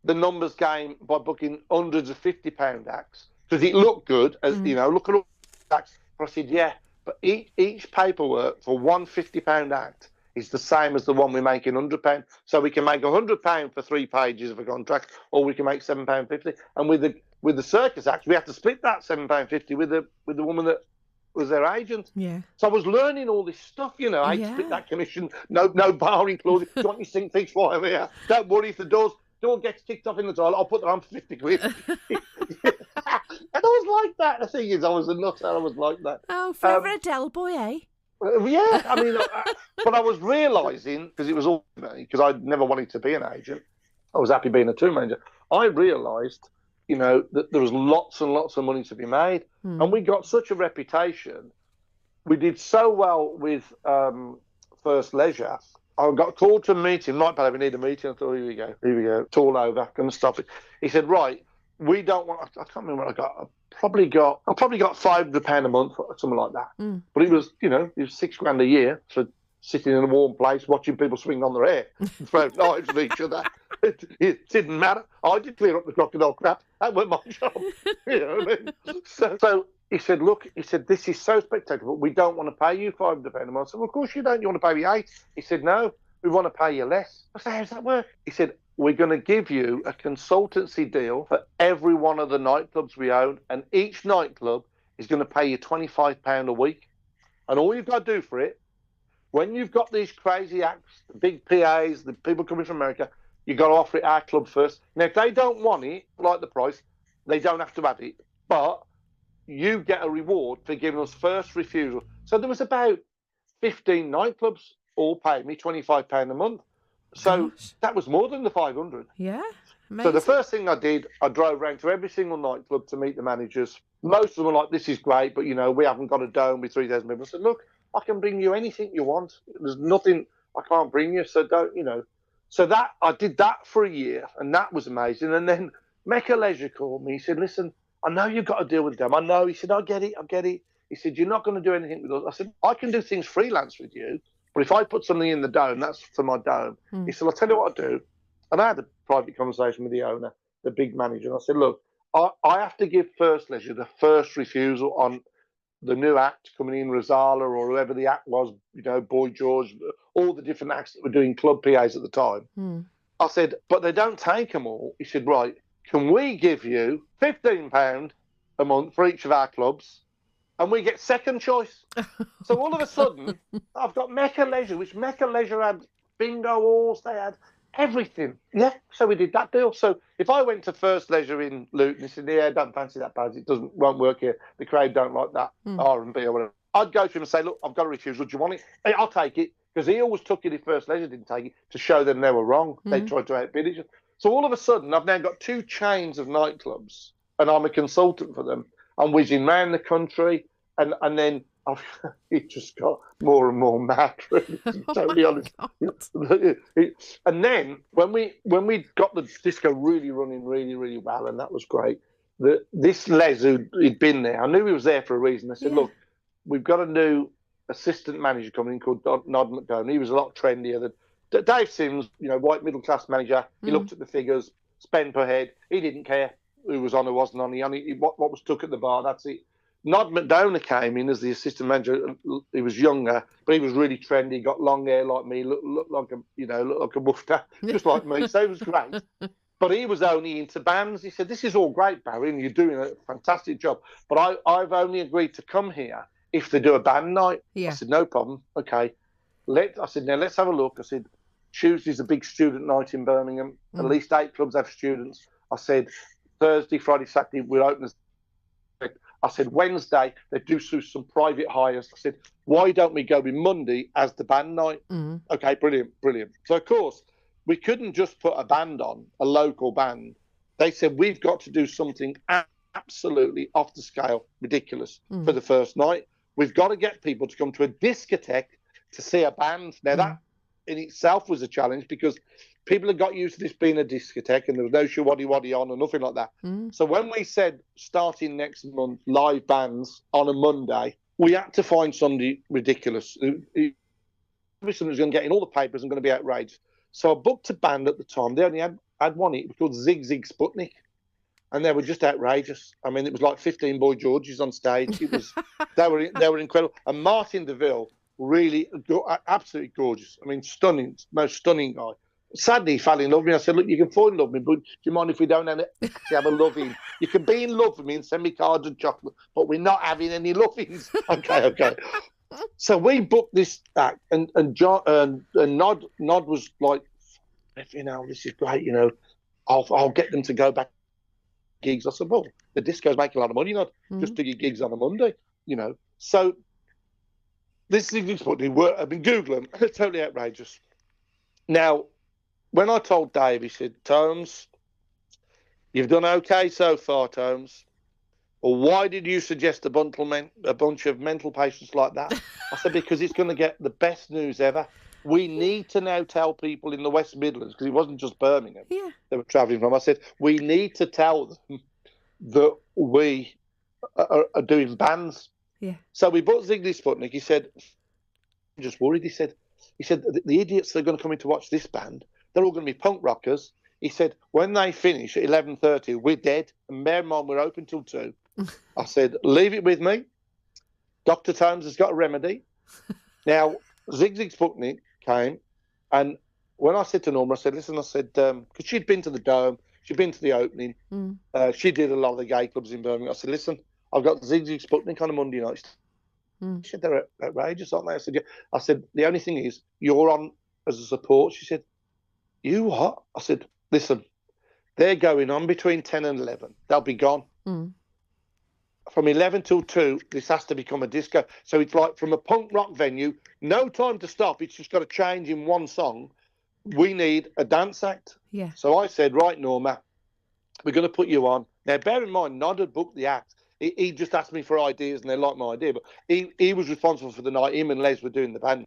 the numbers game by booking hundreds of £50 acts because it looked good, as look at all the acts. But I said, yeah, but each paperwork for one £50 act is the same as the one we're making £100. So we can make £100 for 3 pages of a contract, or we can make £7.50. And with the circus acts, we have to split that £7.50 with the woman that was their agent. Yeah. So I was learning all this stuff, I split that commission, no bar included. Do you want your sink fixed while I'm here? Don't worry if the door gets kicked off in the toilet, I'll put that on for 50 quid. And I was like that. The thing is, I was a nutter. I was like that. Oh, forever a Del boy, eh? Yeah, I mean, but I was realising, because it was all me, because I never wanted to be an agent. I was happy being a tour manager. I realised, that there was lots and lots of money to be made. And we got such a reputation. We did so well with First Leisure. I got called to a meeting. Right, Paddy, we need a meeting. I thought, here we go. It's all over. Going to stop it. He said, right, we don't want. I can't remember what I got. I probably got £500 a month, or something like that. But it was, it was £6,000 a year for sitting in a warm place, watching people swing on their hair, and throw knives at each other. It didn't matter. I did clear up the crocodile crap. That wasn't my job. You know what I mean? So he said, look, this is so spectacular, but we don't want to pay you £500 a month. I said, well, of course you don't. You want to pay me £8? He said, no, we want to pay you less. I said, how does that work? He said, we're going to give you a consultancy deal for every one of the nightclubs we own, and each nightclub is going to pay you £25 a week. And all you've got to do for it, when you've got these crazy acts, the big PAs, the people coming from America, you've got to offer it our club first. Now, if they don't want it, like the price, they don't have to have it. But you get a reward for giving us first refusal. So there was about 15 nightclubs all paid me £25 a month. So that was more than the 500. Yeah. Amazing. So the first thing I did, I drove around to every single nightclub to meet the managers. Most of them were like, this is great, but, we haven't got a dome with 3,000 people. I said, look, I can bring you anything you want. There's nothing I can't bring you, so don't. So that I did that for a year, and that was amazing. And then Mecca Leisure called me. He said, listen, I know you've got to deal with them. I know. He said, I get it. He said, you're not going to do anything with us. I said, I can do things freelance with you, but if I put something in the dome, that's for my dome. He said, I'll tell you what I'll do. And I had a private conversation with the owner, the big manager, and I said, look, I have to give First Leisure the first refusal on the new act coming in, Rosala or whoever the act was, Boy George, all the different acts that were doing club PAs at the time. I said, but they don't take them all. He said, right, can we give you £15 a month for each of our clubs, and we get second choice? So all of a sudden, I've got Mecca Leisure, which Mecca Leisure had bingo halls, they had everything. Yeah, so we did that deal. So if I went to First Leisure in Luton and said, yeah, I don't fancy that badge, it won't work here, the crowd don't like that R&B or whatever, I'd go to him and say, look, I've got a refusal, do you want it? Hey, I'll take it, because he always took it if First Leisure didn't take it, to show them they were wrong. They tried to outbid each other. So all of a sudden, I've now got 2 chains of nightclubs, and I'm a consultant for them. I'm whizzing around the country, and then it just got more and more mad, really, to be totally honest. And then when we got the disco really running really, really well, and that was great, this Les who'd been there, I knew he was there for a reason. I said, look, we've got a new assistant manager coming in called Nod McDonald. He was a lot trendier than Dave Sims, white middle-class manager. He looked at the figures, spend per head. He didn't care who was on, who wasn't on. What was took at the bar, that's it. Nod McDonough came in as the assistant manager. He was younger, but he was really trendy. Got long hair like me, looked like looked like a woofter, just like me. So it was great. But he was only into bands. He said, "This is all great, Barry, and you're doing a fantastic job. But I've only agreed to come here if they do a band night." Yeah. I said, "No problem. Okay." I said, "Now let's have a look." I said, "Tuesday's a big student night in Birmingham. At least 8 clubs have students." I said, "Thursday, Friday, Saturday, we're open." I said, "Wednesday, they do some private hires." I said, "Why don't we go with Monday as the band night?" Okay, brilliant. So, of course, we couldn't just put a band on, a local band. They said, "We've got to do something absolutely off the scale, ridiculous for the first night. We've got to get people to come to a discotheque to see a band." Now, that in itself was a challenge because people had got used to this being a discotheque and there was no shawadi-wadi on and nothing like that. So when we said starting next month, live bands on a Monday, we had to find somebody ridiculous. Somebody was going to get in all the papers and going to be outraged. So I booked a band at the time. They only had one hit. It was called Zig Zig Sputnik. And they were just outrageous. I mean, it was like 15 Boy Georges on stage. It was they were incredible. And Martin DeVille, really absolutely gorgeous. I mean, stunning, most stunning guy. Sadly, he fell in love with me. I said, "Look, you can fall in love with me, but do you mind if we don't actually have a loving? You can be in love with me and send me cards and chocolate, but we're not having any lovings." Okay. So we booked this act, and John and Nod was like, "This is great. I'll get them to go back gigs." I said, "Well, the disco's making a lot of money, Nod. Just do your gigs on a Monday, So this is what I've been Googling. It's totally outrageous. Now, when I told Dave, he said, "Tomes, you've done okay so far, Tomes. Well, why did you suggest a bunch of mental patients like that?" I said, "Because it's going to get the best news ever. We need to now tell people in the West Midlands," because it wasn't just Birmingham they were travelling from. I said, "We need to tell them that we are doing bands." Yeah. So we booked Zig Zig Sputnik. He said, "I'm just worried." He said, the idiots that are going to come in to watch this band, they're all going to be punk rockers. He said, "When they finish at 11:30, we're dead. And bear in mind, we're open till 2. I said, "Leave it with me. Dr. Tomes has got a remedy." Now, Zig Zig Sputnik came, and when I said to Norma, I said, "Listen," I said, because she'd been to the Dome, she'd been to the opening, she did a lot of the gay clubs in Birmingham. I said, "Listen, I've got Zig Zig Sputnik on a Monday night." She said, "They're outrageous, aren't they?" I said, "Yeah." I said, "The only thing is, you're on as a support." She said, "You what?" I said, "Listen, they're going on between 10 and 11. They'll be gone. From 11 till 2, this has to become a disco." So it's like from a punk rock venue, no time to stop. It's just got to change in one song. We need a dance act. Yeah. So I said, "Right, Norma, we're going to put you on." Now, bear in mind, Nod had booked the act. He just asked me for ideas, and they liked my idea. But he was responsible for the night. Him and Les were doing the band.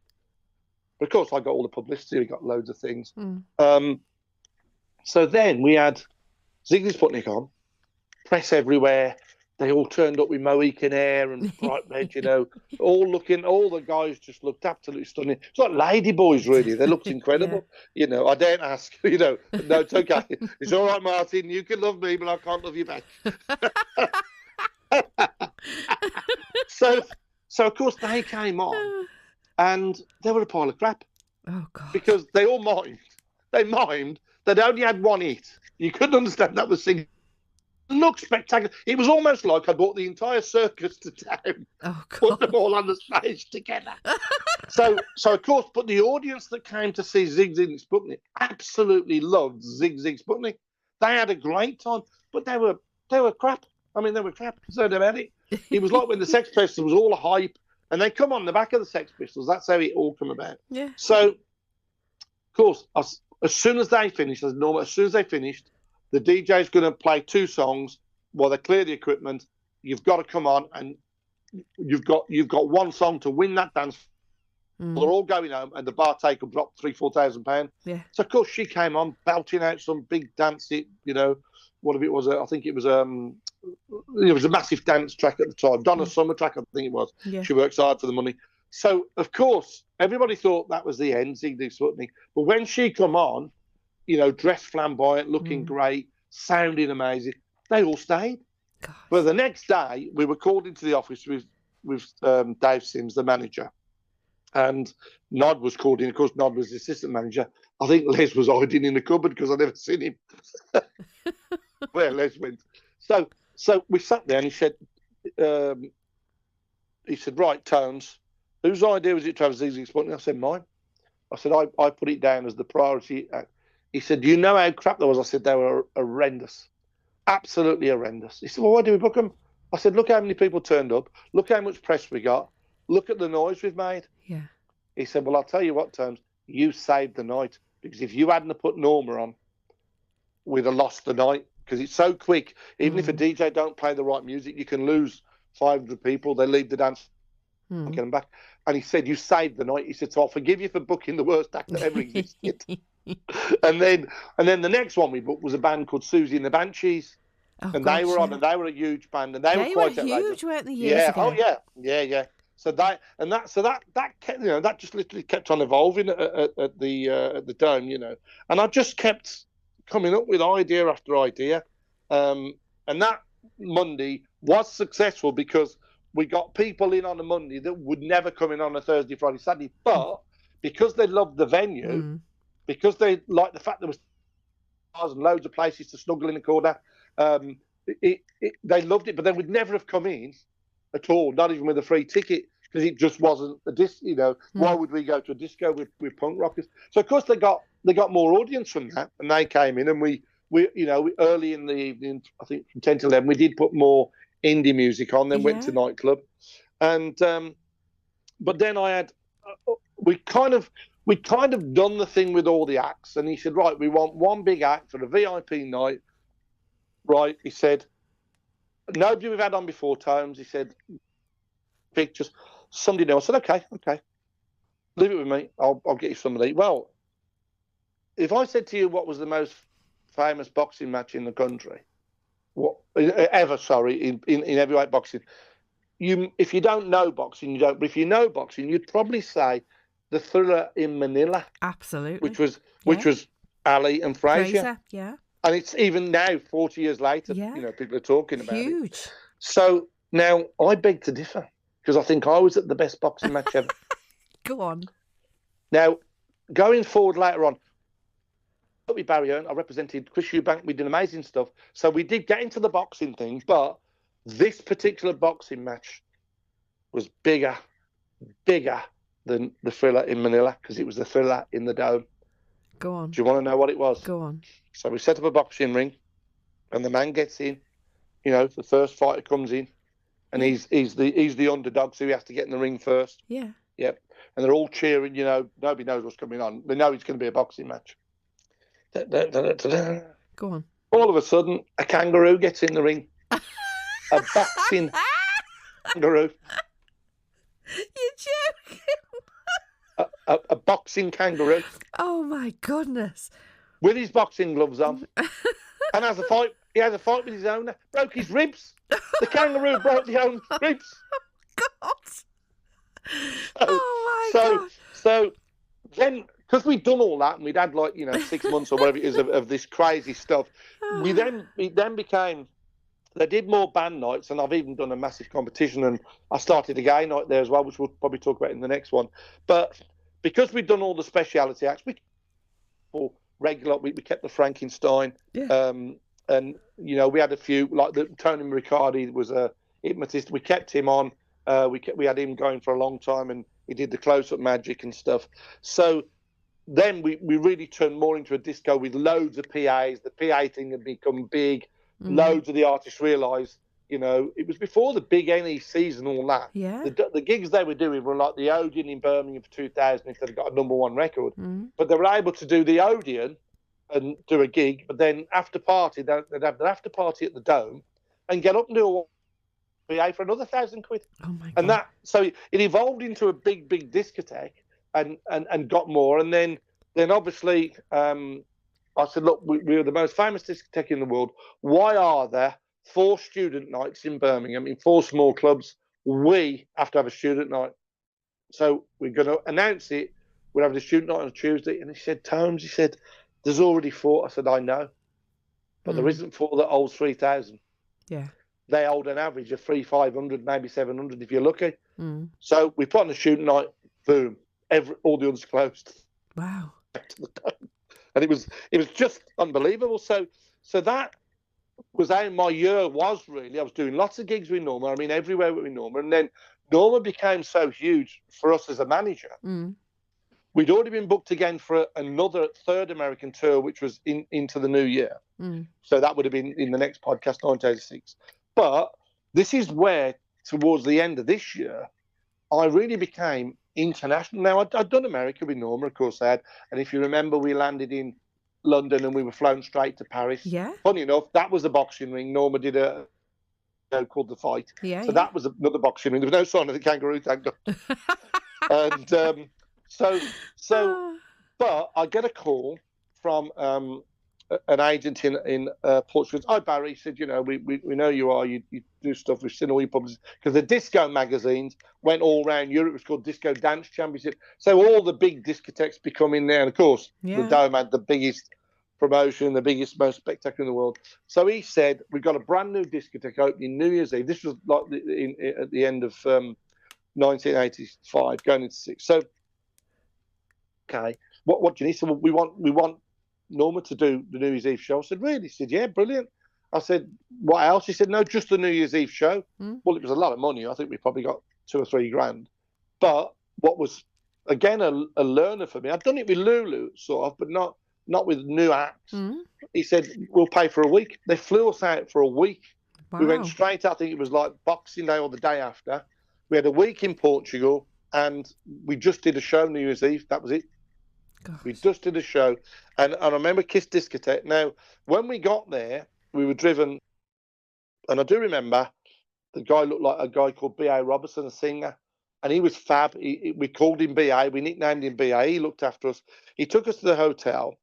But of course, I got all the publicity. We got loads of things. So then we had Zig Zig Sputnik on, press everywhere. They all turned up with Mohican hair and bright red, all the guys just looked absolutely stunning. It's like ladyboys, really. They looked incredible. I daren't ask, no, it's okay. It's all right, Martin. You can love me, but I can't love you back. So of course, they came on and they were a pile of crap. Oh, God. Because they all mimed. They mimed. They'd only had one hit. You couldn't understand that was singing. Looked spectacular. It was almost like I brought the entire circus to town. Oh, God. Put them all on the stage together. So of course, but the audience that came to see Zig Zig Sputnik absolutely loved Zig Zig Sputnik. They had a great time, but they were crap. I mean, they were crap. So about it. It was like when the Sex Pistols was all a hype, and they come on the back of the Sex Pistols. That's how it all came about. Yeah. So, of course, as soon as they finished, the DJ's going to play 2 songs while they clear the equipment. You've got to come on, and you've got one song to win that dance. They're all going home, and the bar take will drop £3,000-4,000. Yeah. So of course she came on belting out some big dance hit. What if it was? I think it was a massive dance track at the time. Donna Summer track, I think it was. Yeah. She works hard for the money. So of course everybody thought that was the end, Zig Zig Sputnik. But when she come on, dressed flamboyant, looking great, sounding amazing, they all stayed. God. Well, the next day, we were called into the office with Dave Sims, the manager, and Nod was called in. Of course, Nod was the assistant manager. I think Les was hiding in the cupboard because I'd never seen him. Where Les went. So we sat there, and he said, right, Tones, whose idea was it to have Ziggy Sputnik? I said, mine. I said, I put it down as the priority. He said, do you know how crap that was? I said, they were horrendous. Absolutely horrendous. He said, well, why do we book them? I said, look how many people turned up. Look how much press we got. Look at the noise we've made. Yeah. He said, well, I'll tell you what, Tones, you saved the night. Because if you hadn't put Norma on, we'd have lost the night. Because it's so quick. Even if a DJ don't play the right music, you can lose 500 people. They leave the dance and get them back. And he said, you saved the night. He said, so I'll forgive you for booking the worst act that ever existed. and then the next one we booked was a band called Susie and the Banshees. Oh, and gosh, they were on, and they were a huge band, and they were quite huge, weren't they? Years yeah, ago? oh yeah. So that kept, that just literally kept on evolving at the Dome, and I just kept coming up with idea after idea, and that Monday was successful because we got people in on a Monday that would never come in on a Thursday, Friday, Saturday, but because they loved the venue, because they liked the fact there was bars and loads of places to snuggle in a corner. They loved it, but they would never have come in at all, not even with a free ticket, because it just wasn't a disc. Why would we go to a disco with punk rockers? So of course they got more audience from that, and they came in, and we early in the evening, I think from 10 to 11, we did put more indie music on, then went to nightclub, and but then I had we kind of done the thing with all the acts, and he said, right, we want one big act for the VIP night. Right, he said, nobody we've had on before, Tones. He said, pictures, somebody new. I said, okay, leave it with me. I'll get you somebody. Well, if I said to you what was the most famous boxing match in the country, in heavyweight boxing, if you don't know boxing, you don't. But if you know boxing, you'd probably say the Thriller in Manila. Absolutely. Which was Ali and Frazier. Yeah. And it's even now, 40 years later, people are talking about it. Huge. So now I beg to differ, because I think I was at the best boxing match ever. Go on. Now, going forward later on, with Barry Hearn, I represented Chris Eubank. We did amazing stuff. So we did get into the boxing things, but this particular boxing match was bigger than the Thriller in Manila, because it was the Thriller in the Dome. Go on. Do you want to know what it was? Go on. So we set up a boxing ring, and the man gets in. The first fighter comes in, and he's the underdog, so he has to get in the ring first. Yeah. Yep. And they're all cheering. Nobody knows what's coming on. They know it's going to be a boxing match. Go on. All of a sudden, a kangaroo gets in the ring. A boxing kangaroo. You're joking. A boxing kangaroo. Oh my goodness. With his boxing gloves on. And he has a fight with his owner. Broke his ribs. The kangaroo broke the owner's ribs. God. Oh my God. So then, because we'd done all that, and we'd had 6 months or whatever it is of this crazy stuff, it then became, they did more band nights, and I've even done a massive competition, and I started a gay night there as well, which we'll probably talk about in the next one. But because we'd done all the speciality acts, we kept the Frankenstein, and we had a few, like Tony Riccardi was a hypnotist. We kept him on. We had him going for a long time, and he did the close-up magic and stuff. So then we really turned more into a disco with loads of PAs. The PA thing had become big. Loads of the artists realised, it was before the big NECs and all that. Yeah. The gigs they were doing were like the Odeon in Birmingham for 2000 if they'd got a #1 record. But they were able to do the Odeon and do a gig, but then after party, they'd have their after party at the Dome and get up and do a PA for another £1,000. Oh my God. And so it evolved into a big discotheque and got more. And then obviously, I said, look, we're the most famous discotheque in the world. Why are there 4 student nights in Birmingham in 4 small clubs? We have to have a student night. So we're going to announce it. We're having a student night on a Tuesday. And he said, Tomes, there's already 4. I said, I know. But there isn't 4 that holds 3,000. Yeah. they hold an average of 500, maybe 700 if you're lucky. So we put on a shooting night, boom, all the others closed. Wow. And it was just unbelievable. So that was how my year was, really. I was doing lots of gigs with Norma. I mean, everywhere with Norma. And then Norma became so huge for us as a manager. We'd already been booked again for another third American tour, which was into the new year. So that would have been in the next podcast, 1986. But this is where, towards the end of this year, I really became international. Now, I'd done America with Norma, of course I had. And if you remember, we landed in London and we were flown straight to Paris. Yeah. Funny enough, that was a boxing ring. Norma did a show called The Fight. Yeah. So that was another boxing ring. There was no sign of the kangaroo, thank God. And but I get a call from an agent in Portugal. Hi, Barry. He said, you know, we know you are. You do stuff. We've seen all your publicists. Because the disco magazines went all around Europe. It was called Disco Dance Championship. So all the big discotheques become in there. And, of course, the Dome had the biggest promotion, the biggest, most spectacular in the world. So he said, we've got a brand new discotheque opening New Year's Eve. This was like at the end of 1985, going into 6. So, okay, what do you need? So we want Norma to do the New Year's Eve show. I said, really? He said, yeah, brilliant. I said, what else? He said, no, just the New Year's Eve show. Well, it was a lot of money. I think we probably got $2 or $3 grand. But what was, again, a learner for me, I'd done it with Lulu, sort of, but not with new acts. He said, we'll pay for a week. They flew us out for a week. Wow. We went straight, I think it was like Boxing Day or the day after. We had a week in Portugal, and we just did a show New Year's Eve. That was it. Gosh. We just did a show. And I remember Kiss Discotheque. Now, when we got there, we were driven, and I do remember the guy looked like a guy called B.A. Robertson, a singer, and he was fab. We called him B.A. We nicknamed him B.A. He looked after us. He took us to the hotel,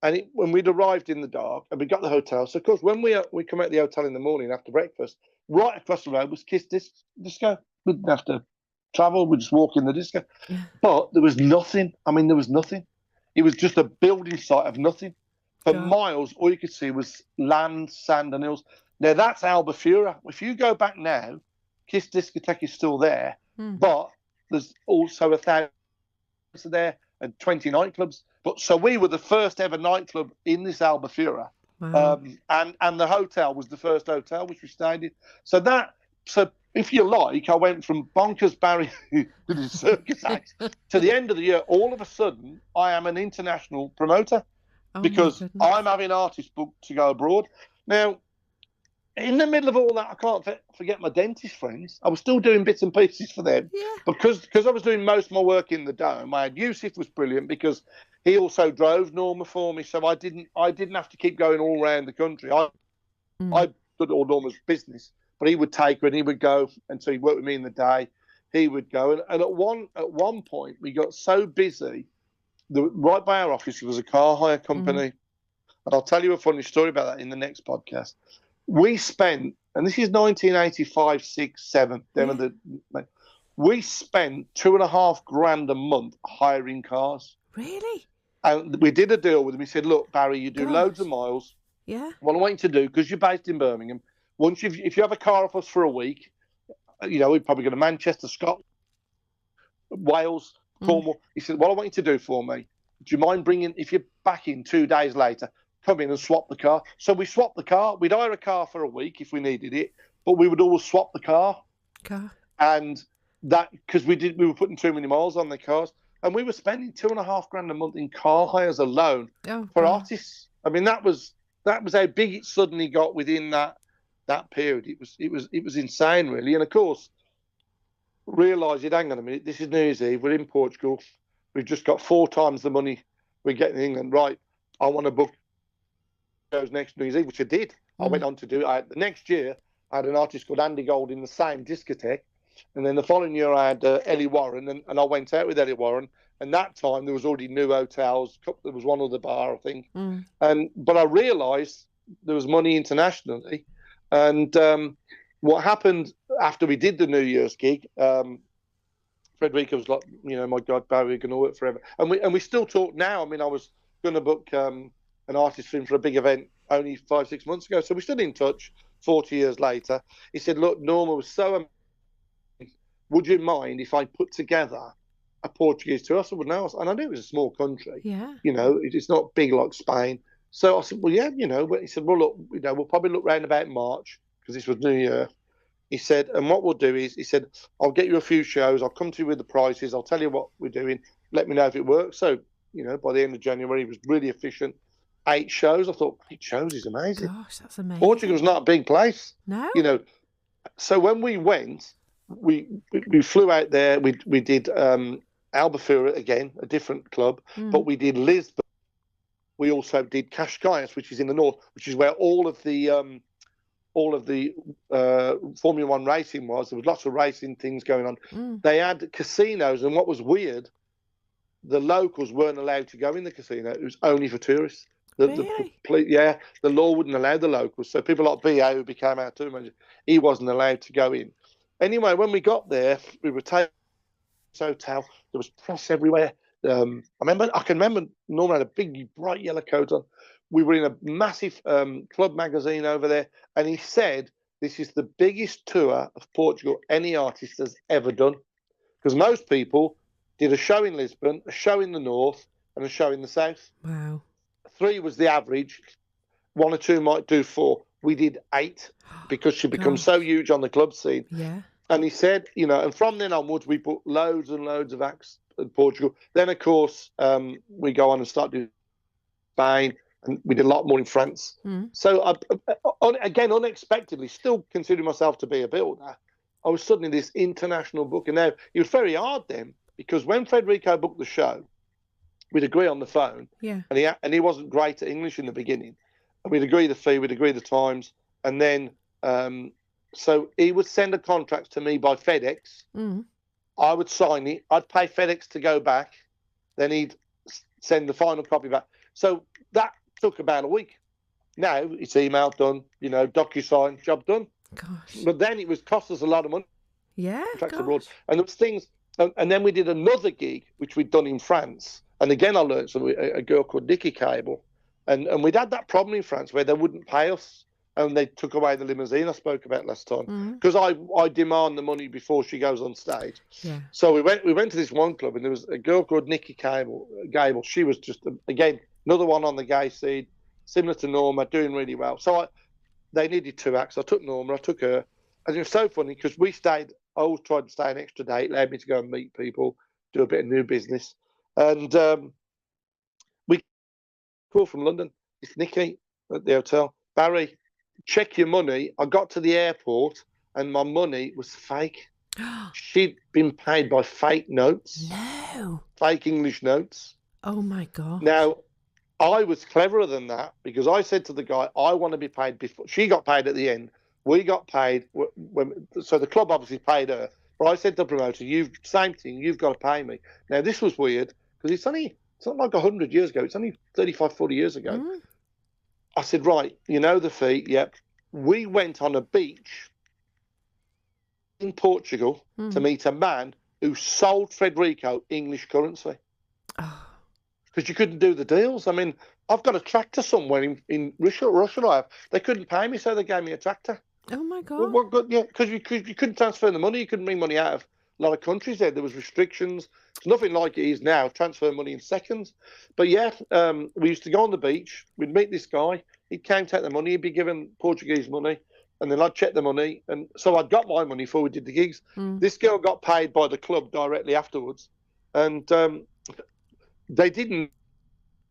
and when we'd arrived in the dark, and we got the hotel, so of course, when we come out of the hotel in the morning after breakfast, right across the road was Kiss Disco. We didn't have to travel. We'd just walk in the disco. But there was nothing. I mean, there was nothing. It was just a building site of nothing. For miles, all you could see was land, sand, and hills. Now, that's Albufeira. If you go back now, Kiss Discotheque is still there, but there's also 1,000 there and 20 nightclubs. But so we were the first ever nightclub in this Albufeira. Wow. And the hotel was the first hotel which we stayed in. So if you like, I went from Bonkers Barry with his circus acts to the end of the year. All of a sudden, I am an international promoter because I'm having artists booked to go abroad. Now, in the middle of all that, I can't forget my dentist friends. I was still doing bits and pieces for them because I was doing most of my work in the Dome. I had Yusuf was brilliant because he also drove Norma for me, so I didn't have to keep going all around the country. I did all Norma's business. But he would take her and he would go, and so he worked with me in the day. He would go, and at one point we got so busy. Right by our office there was a car hire company, and I'll tell you a funny story about that in the next podcast. We spent, and this is 1985, 6, 7. We spent $2.5 grand a month hiring cars. Really? And we did a deal with him. He said, "Look, Barry, you do loads of miles. Yeah. What I want you to do, because you're based in Birmingham." Once if you have a car off us for a week, you know, we're probably going to Manchester, Scotland, Wales, Cornwall. He said, what I want you to do for me, do you mind bringing, if you're back in 2 days later, come in and swap the car. So we swapped the car. We'd hire a car for a week if we needed it, but we would always swap the car. And that, because we were putting too many miles on the cars, and we were spending $2.5 grand a month in car hires alone for artists. I mean, that was how big it suddenly got within that period. It was insane, really. And of course, realised, hang on a minute, this is New Year's Eve, we're in Portugal, we've just got 4 times the money we're getting in England. Right, I want to book shows next New Year's Eve, which I did. I went on to do it. The next year, I had an artist called Andy Gold in the same discotheque, and then the following year I had Ellie Warren, and I went out with Ellie Warren, and that time there was already new hotels, there was one other bar, I think, but I realised there was money internationally. And what happened after we did the New Year's gig, Frederica was like, you know, my God, Barry, we're going to work forever. And we still talk now. I mean, I was going to book an artist for him for a big event only 5-6 months ago. So we're still in touch. 40 years later. He said, look, Norma was so amazing. Would you mind if I put together a Portuguese tour? I said, well, no. And I knew it was a small country. Yeah. You know, it's not big like Spain. So I said, well, yeah, you know. But he said, well, look, you know, we'll probably look round about March because this was New Year. He said, and what we'll do is, he said, I'll get you a few shows. I'll come to you with the prices. I'll tell you what we're doing. Let me know if it works. So, you know, by the end of January, it was really efficient. 8 shows. I thought, 8 shows is amazing. Gosh, that's amazing. Portugal's not a big place. No. You know, so when we went, we flew out there. We did Albufeira again, a different club, but we did Lisbon. We also did Cascais, which is in the north, which is where all of the Formula One racing was. There was lots of racing things going on. They had casinos, and what was weird, the locals weren't allowed to go in the casino. It was only for tourists. Really? The law wouldn't allow the locals. So people like B.A., who became our tour manager, he wasn't allowed to go in. Anyway, when we got there, we were taken to the hotel. There was press everywhere. I can remember Norman had a big, bright yellow coat on. We were in a massive club magazine over there, and he said, this is the biggest tour of Portugal any artist has ever done. Because most people did a show in Lisbon, a show in the north, and a show in the south. Wow. 3 was the average. 1 or 2 might do 4. We did 8 because she becomes so huge on the club scene. Yeah. And he said, you know, and from then onwards, we put loads and loads of acts in Portugal. Then, of course, we go on and start doing Spain, and we did a lot more in France. So, again, unexpectedly, still considering myself to be a builder, I was suddenly this international booker. Now, it was very hard then, because when Frederico booked the show, we'd agree on the phone, and he wasn't great at English in the beginning. And we'd agree the fee, we'd agree the times, and then so he would send a contract to me by FedEx. I would sign it. I'd pay FedEx to go back. Then he'd send the final copy back. So that took about a week. Now it's email done, you know, DocuSign, job done. Gosh. But then it was cost us a lot of money. Yeah. Contracts abroad, and there was things. And then we did another gig which we'd done in France. And again, I learned something. A girl called Nikki Cable, and we'd had that problem in France where they wouldn't pay us. And they took away the limousine I spoke about last time because I demand the money before she goes on stage. Yeah. So we went to this one club, and there was a girl called Nikki Gable. She was just again another one on the gay scene, similar to Norma, doing really well. So they needed 2 acts. I took Norma, I took her, and it was so funny because we stayed. I always tried to stay an extra day. It allowed me to go and meet people, do a bit of new business, and we called from London. It's Nikki at the hotel. Barry, check your money. I got to the airport and my money was fake. She'd been paid by fake notes. No. Fake English notes. Oh my God. Now, I was cleverer than that because I said to the guy, I want to be paid before. She got paid at the end. We got paid. So the club obviously paid her. But I said to the promoter, same thing, you've got to pay me. Now, this was weird because it's not like 100 years ago. It's only 35, 40 years ago. Mm. I said, right, you know the fee. Yep. We went on a beach in Portugal to meet a man who sold Frederico English currency. Because you couldn't do the deals. I mean, I've got a tractor somewhere in Russia I have. They couldn't pay me, so they gave me a tractor. Oh, my God. Well, yeah, because you couldn't transfer the money. You couldn't bring money out of a lot of countries there. There was restrictions. It's nothing like it is now, transfer money in seconds. But, yeah, we used to go on the beach. We'd meet this guy. He'd come take the money. He'd be given Portuguese money. And then I'd check the money. And so I'd got my money before we did the gigs. This girl got paid by the club directly afterwards. And they didn't.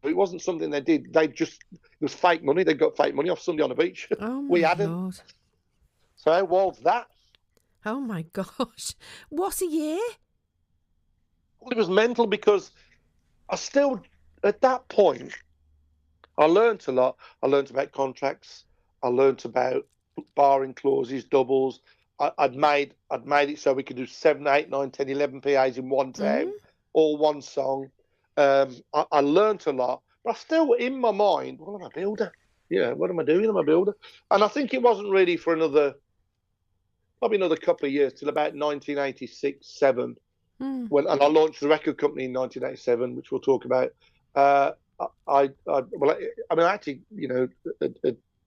It wasn't something they did. It was fake money. They got fake money off somebody on the beach. Oh, my we hadn't. God. So how was that? Oh, my gosh. What a year. Well, it was mental because I still, at that point, I learned a lot. I learned about contracts. I learned about barring clauses, doubles. I'd made it so we could do 7, 8, 9, 10, 11 PAs in one town, all one song. I learned a lot, but I still, in my mind, well, I'm a builder. Yeah, what am I doing? I'm a builder. And I think it wasn't really for probably another couple of years, till about 1986, 7, and I launched the record company in 1987, which we'll talk about. I actually,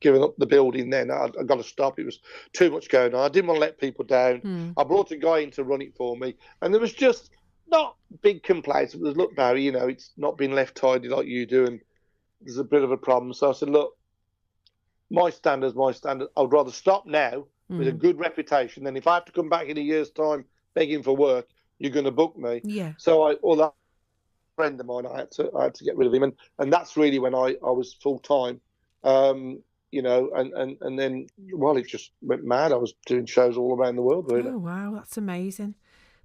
given up the building then. I got to stop. It was too much going on. I didn't want to let people down. I brought a guy in to run it for me, and there was just not big complaints. It was, look, Barry, it's not been left tidy like you do, and there's a bit of a problem. So I said, look, my standard's my standard. I'd rather stop now with a good reputation than if I have to come back in a year's time begging for work, you're going to book me. Yeah. So although a friend of mine, I had to get rid of him, and that's really when I was full time. And then, well, it just went mad. I was doing shows all around the world, really. Oh, wow, that's amazing.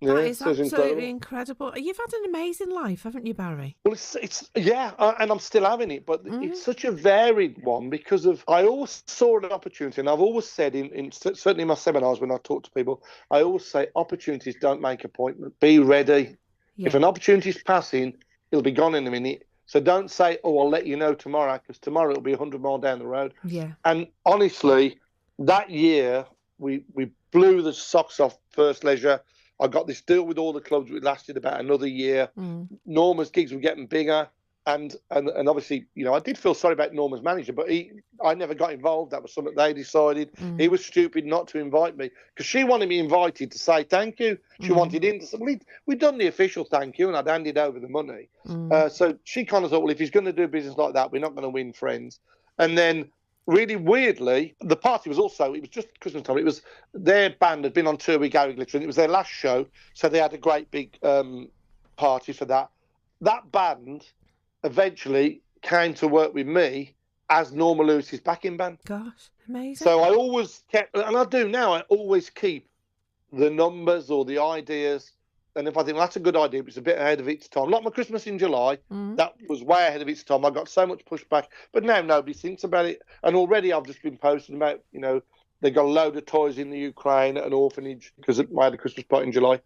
Yeah, That is so it's absolutely incredible. You've had an amazing life, haven't you, Barry? Well, it's and I'm still having it, but it's such a varied one because I always saw an opportunity, and I've always said certainly in my seminars when I talk to people, I always say opportunities don't make appointments. Be ready. Yeah. If an opportunity's passing, it'll be gone in a minute. So don't say, oh, I'll let you know tomorrow, because tomorrow it'll be 100 miles down the road. Yeah. And honestly, that year we blew the socks off First Leisure. I got this deal with all the clubs. It lasted about another year. Norma's gigs were getting bigger. And obviously, I did feel sorry about Norma's manager, but I never got involved. That was something they decided. He was stupid not to invite me because she wanted me invited to say thank you. She wanted him to say, well, we'd done the official thank you and I'd handed over the money. So she kind of thought, well, if he's going to do business like that, we're not going to win friends. And then really weirdly, the party was also, it was just Christmas time. It was their band had been on tour with Gary Glitter and it was their last show. So they had a great big party for that. That band eventually came to work with me as Norma Lewis's backing band. Gosh, amazing. So I always kept, and I do now, I always keep the numbers or the ideas. And if I think, well, that's a good idea, but it's a bit ahead of its time. Like my Christmas in July, that was way ahead of its time. I got so much pushback, but now nobody thinks about it. And already I've just been posting about, they got a load of toys in the Ukraine at an orphanage because I had a Christmas party in July.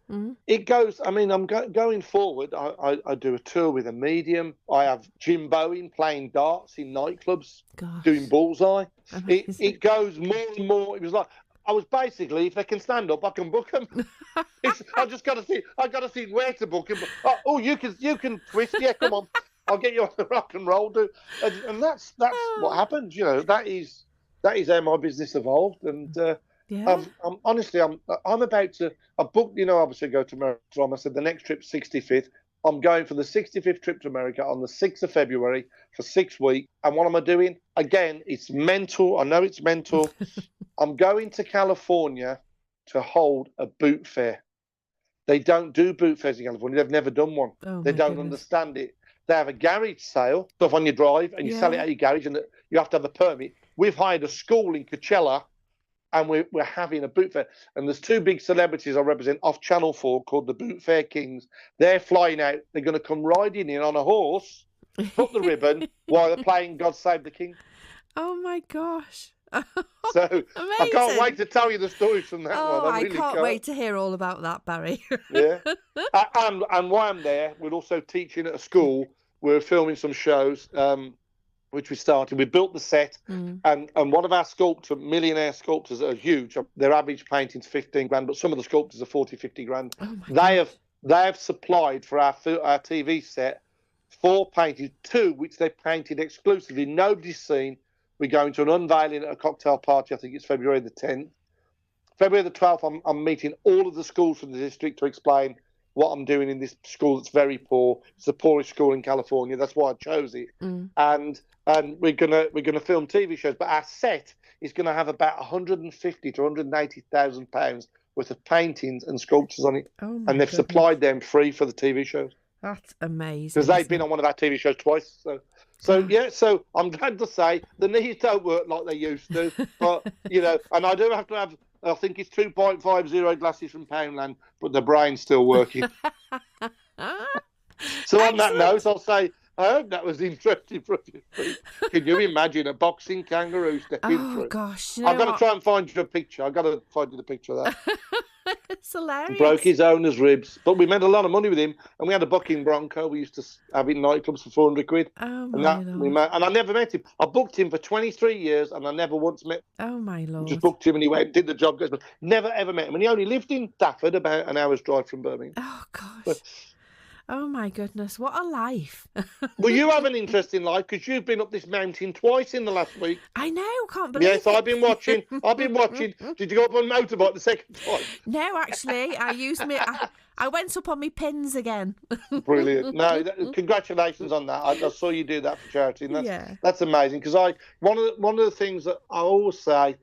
It goes, I'm going forward. I do a tour with a medium. I have Jim Bowen playing darts in nightclubs, doing bullseye. It goes more and more. It was like, I was basically, if they can stand up, I can book them. I just got to see. I got to see where to book them. Oh, you can twist. Yeah, come on. I'll get you on the rock and roll, dude. And that's what happens. That is how my business evolved. And I'm honestly, I'm about to. I booked. Obviously, go to America. I said the next trip, 65th. I'm going for the 65th trip to America on the 6th of February for 6 weeks. And what am I doing? Again, it's mental. I know it's mental. I'm going to California to hold a boot fair. They don't do boot fairs in California. They've never done one. They don't understand it. They have a garage sale, stuff on your drive, and you sell it at your garage, and you have to have a permit. We've hired a school in Coachella, and we're having a boot fair. And there's two big celebrities I represent off Channel 4 called the Boot Fair Kings. They're flying out. They're going to come riding in on a horse, put the ribbon, while they're playing God Save the King. Oh, my gosh. So amazing. I can't wait to tell you the stories from that one. I really can't wait to hear all about that, Barry. Yeah. And while I'm there, we're also teaching at a school. We're filming some shows, which we started. We built the set, and one of our millionaire sculptors are huge. Their average painting's 15 grand, but some of the sculptors are 40, 50 grand. Oh they have supplied for our TV set 4 paintings, 2 which they painted exclusively. Nobody's seen. We're going to an unveiling at a cocktail party. I think it's February the 10th. February the 12th, I'm meeting all of the schools from the district to explain what I'm doing in this school that's very poor. It's the poorest school in California. That's why I chose it. And we're gonna film TV shows. But our set is gonna have about 150 to 180,000 pounds worth of paintings and sculptures on it. And they've supplied them free for the TV shows. That's amazing. Because they've been on one of our TV shows twice. So I'm glad to say the knees don't work like they used to. But, and I do have to have, I think it's 2.50 glasses from Poundland, but the brain's still working. So on that note, I'll say, I hope that was interesting for you. Can you imagine a boxing kangaroo stepping through? Oh, gosh. I've got to try and find you a picture. I've got to find you the picture of that. It's hilarious. Broke his owner's ribs. But we made a lot of money with him. And we had a bucking Bronco. We used to have it in nightclubs for 400 quid. Oh, my Lord. And I never met him. I booked him for 23 years and I never once met him. Oh, my Lord. Just booked him and he went, did the job. Never, ever met him. And he only lived in Stafford, about an hour's drive from Birmingham. Oh, gosh. Oh my goodness, what a life. Well, you have an interesting life because you've been up this mountain twice in the last week. I know, can't believe Yes, it. I've been watching. Did you go up on a motorbike the second time? No, actually, I went up on my pins again. Brilliant. No, congratulations on that. I saw you do that for charity, and Yeah. that's amazing. Because one of the things that I always say,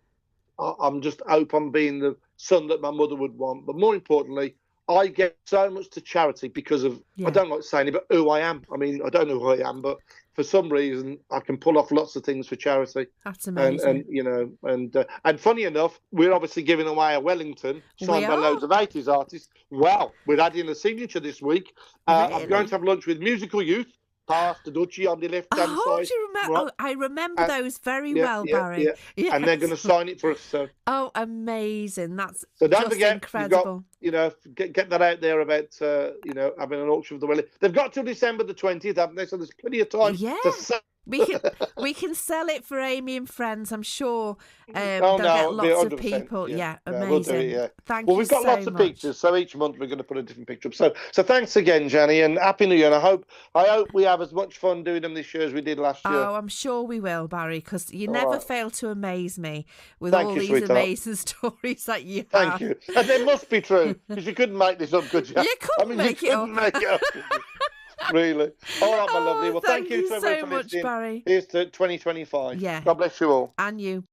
I'm just hope I'm being the son that my mother would want. But more importantly, I get so much to charity because of, I don't like saying it, but who I am. I mean, I don't know who I am, but for some reason, I can pull off lots of things for charity. That's amazing. And funny enough, we're obviously giving away a Wellington signed by loads of 80s artists. Well, we're adding a signature this week. Really? I'm going to have lunch with Musical Youth. Past the Duchy on the left-hand side. Do you remember? Right. Oh, I remember those very well, Barry. Yeah. Yes. And they're going to sign it for us. So amazing! That's don't just forget, incredible. you've got, get that out there about having an auction of the Wellington. They've got till December the 20th, haven't they? So there's plenty of time to sell. We can sell it for Amy and friends. I'm sure they'll get lots of 100%, people. yeah. Amazing. We'll do it, Thank you We've got so lots of much. pictures, so each month we're going to put a different picture up. So thanks again, Jenny, and Happy New Year. And I hope we have as much fun doing them this year as we did last year. Oh, I'm sure we will, Barry, because you never fail to amaze me with Thank all you, these sweetheart. amazing stories that you Thank have. you. And they must be true, because you couldn't make this up, could you? You couldn't make it up. Make it up. Really. All right, my lovely. Well, thank you so so much for much, listening. Barry. Here's to 2025. Yeah. God bless you all. And you.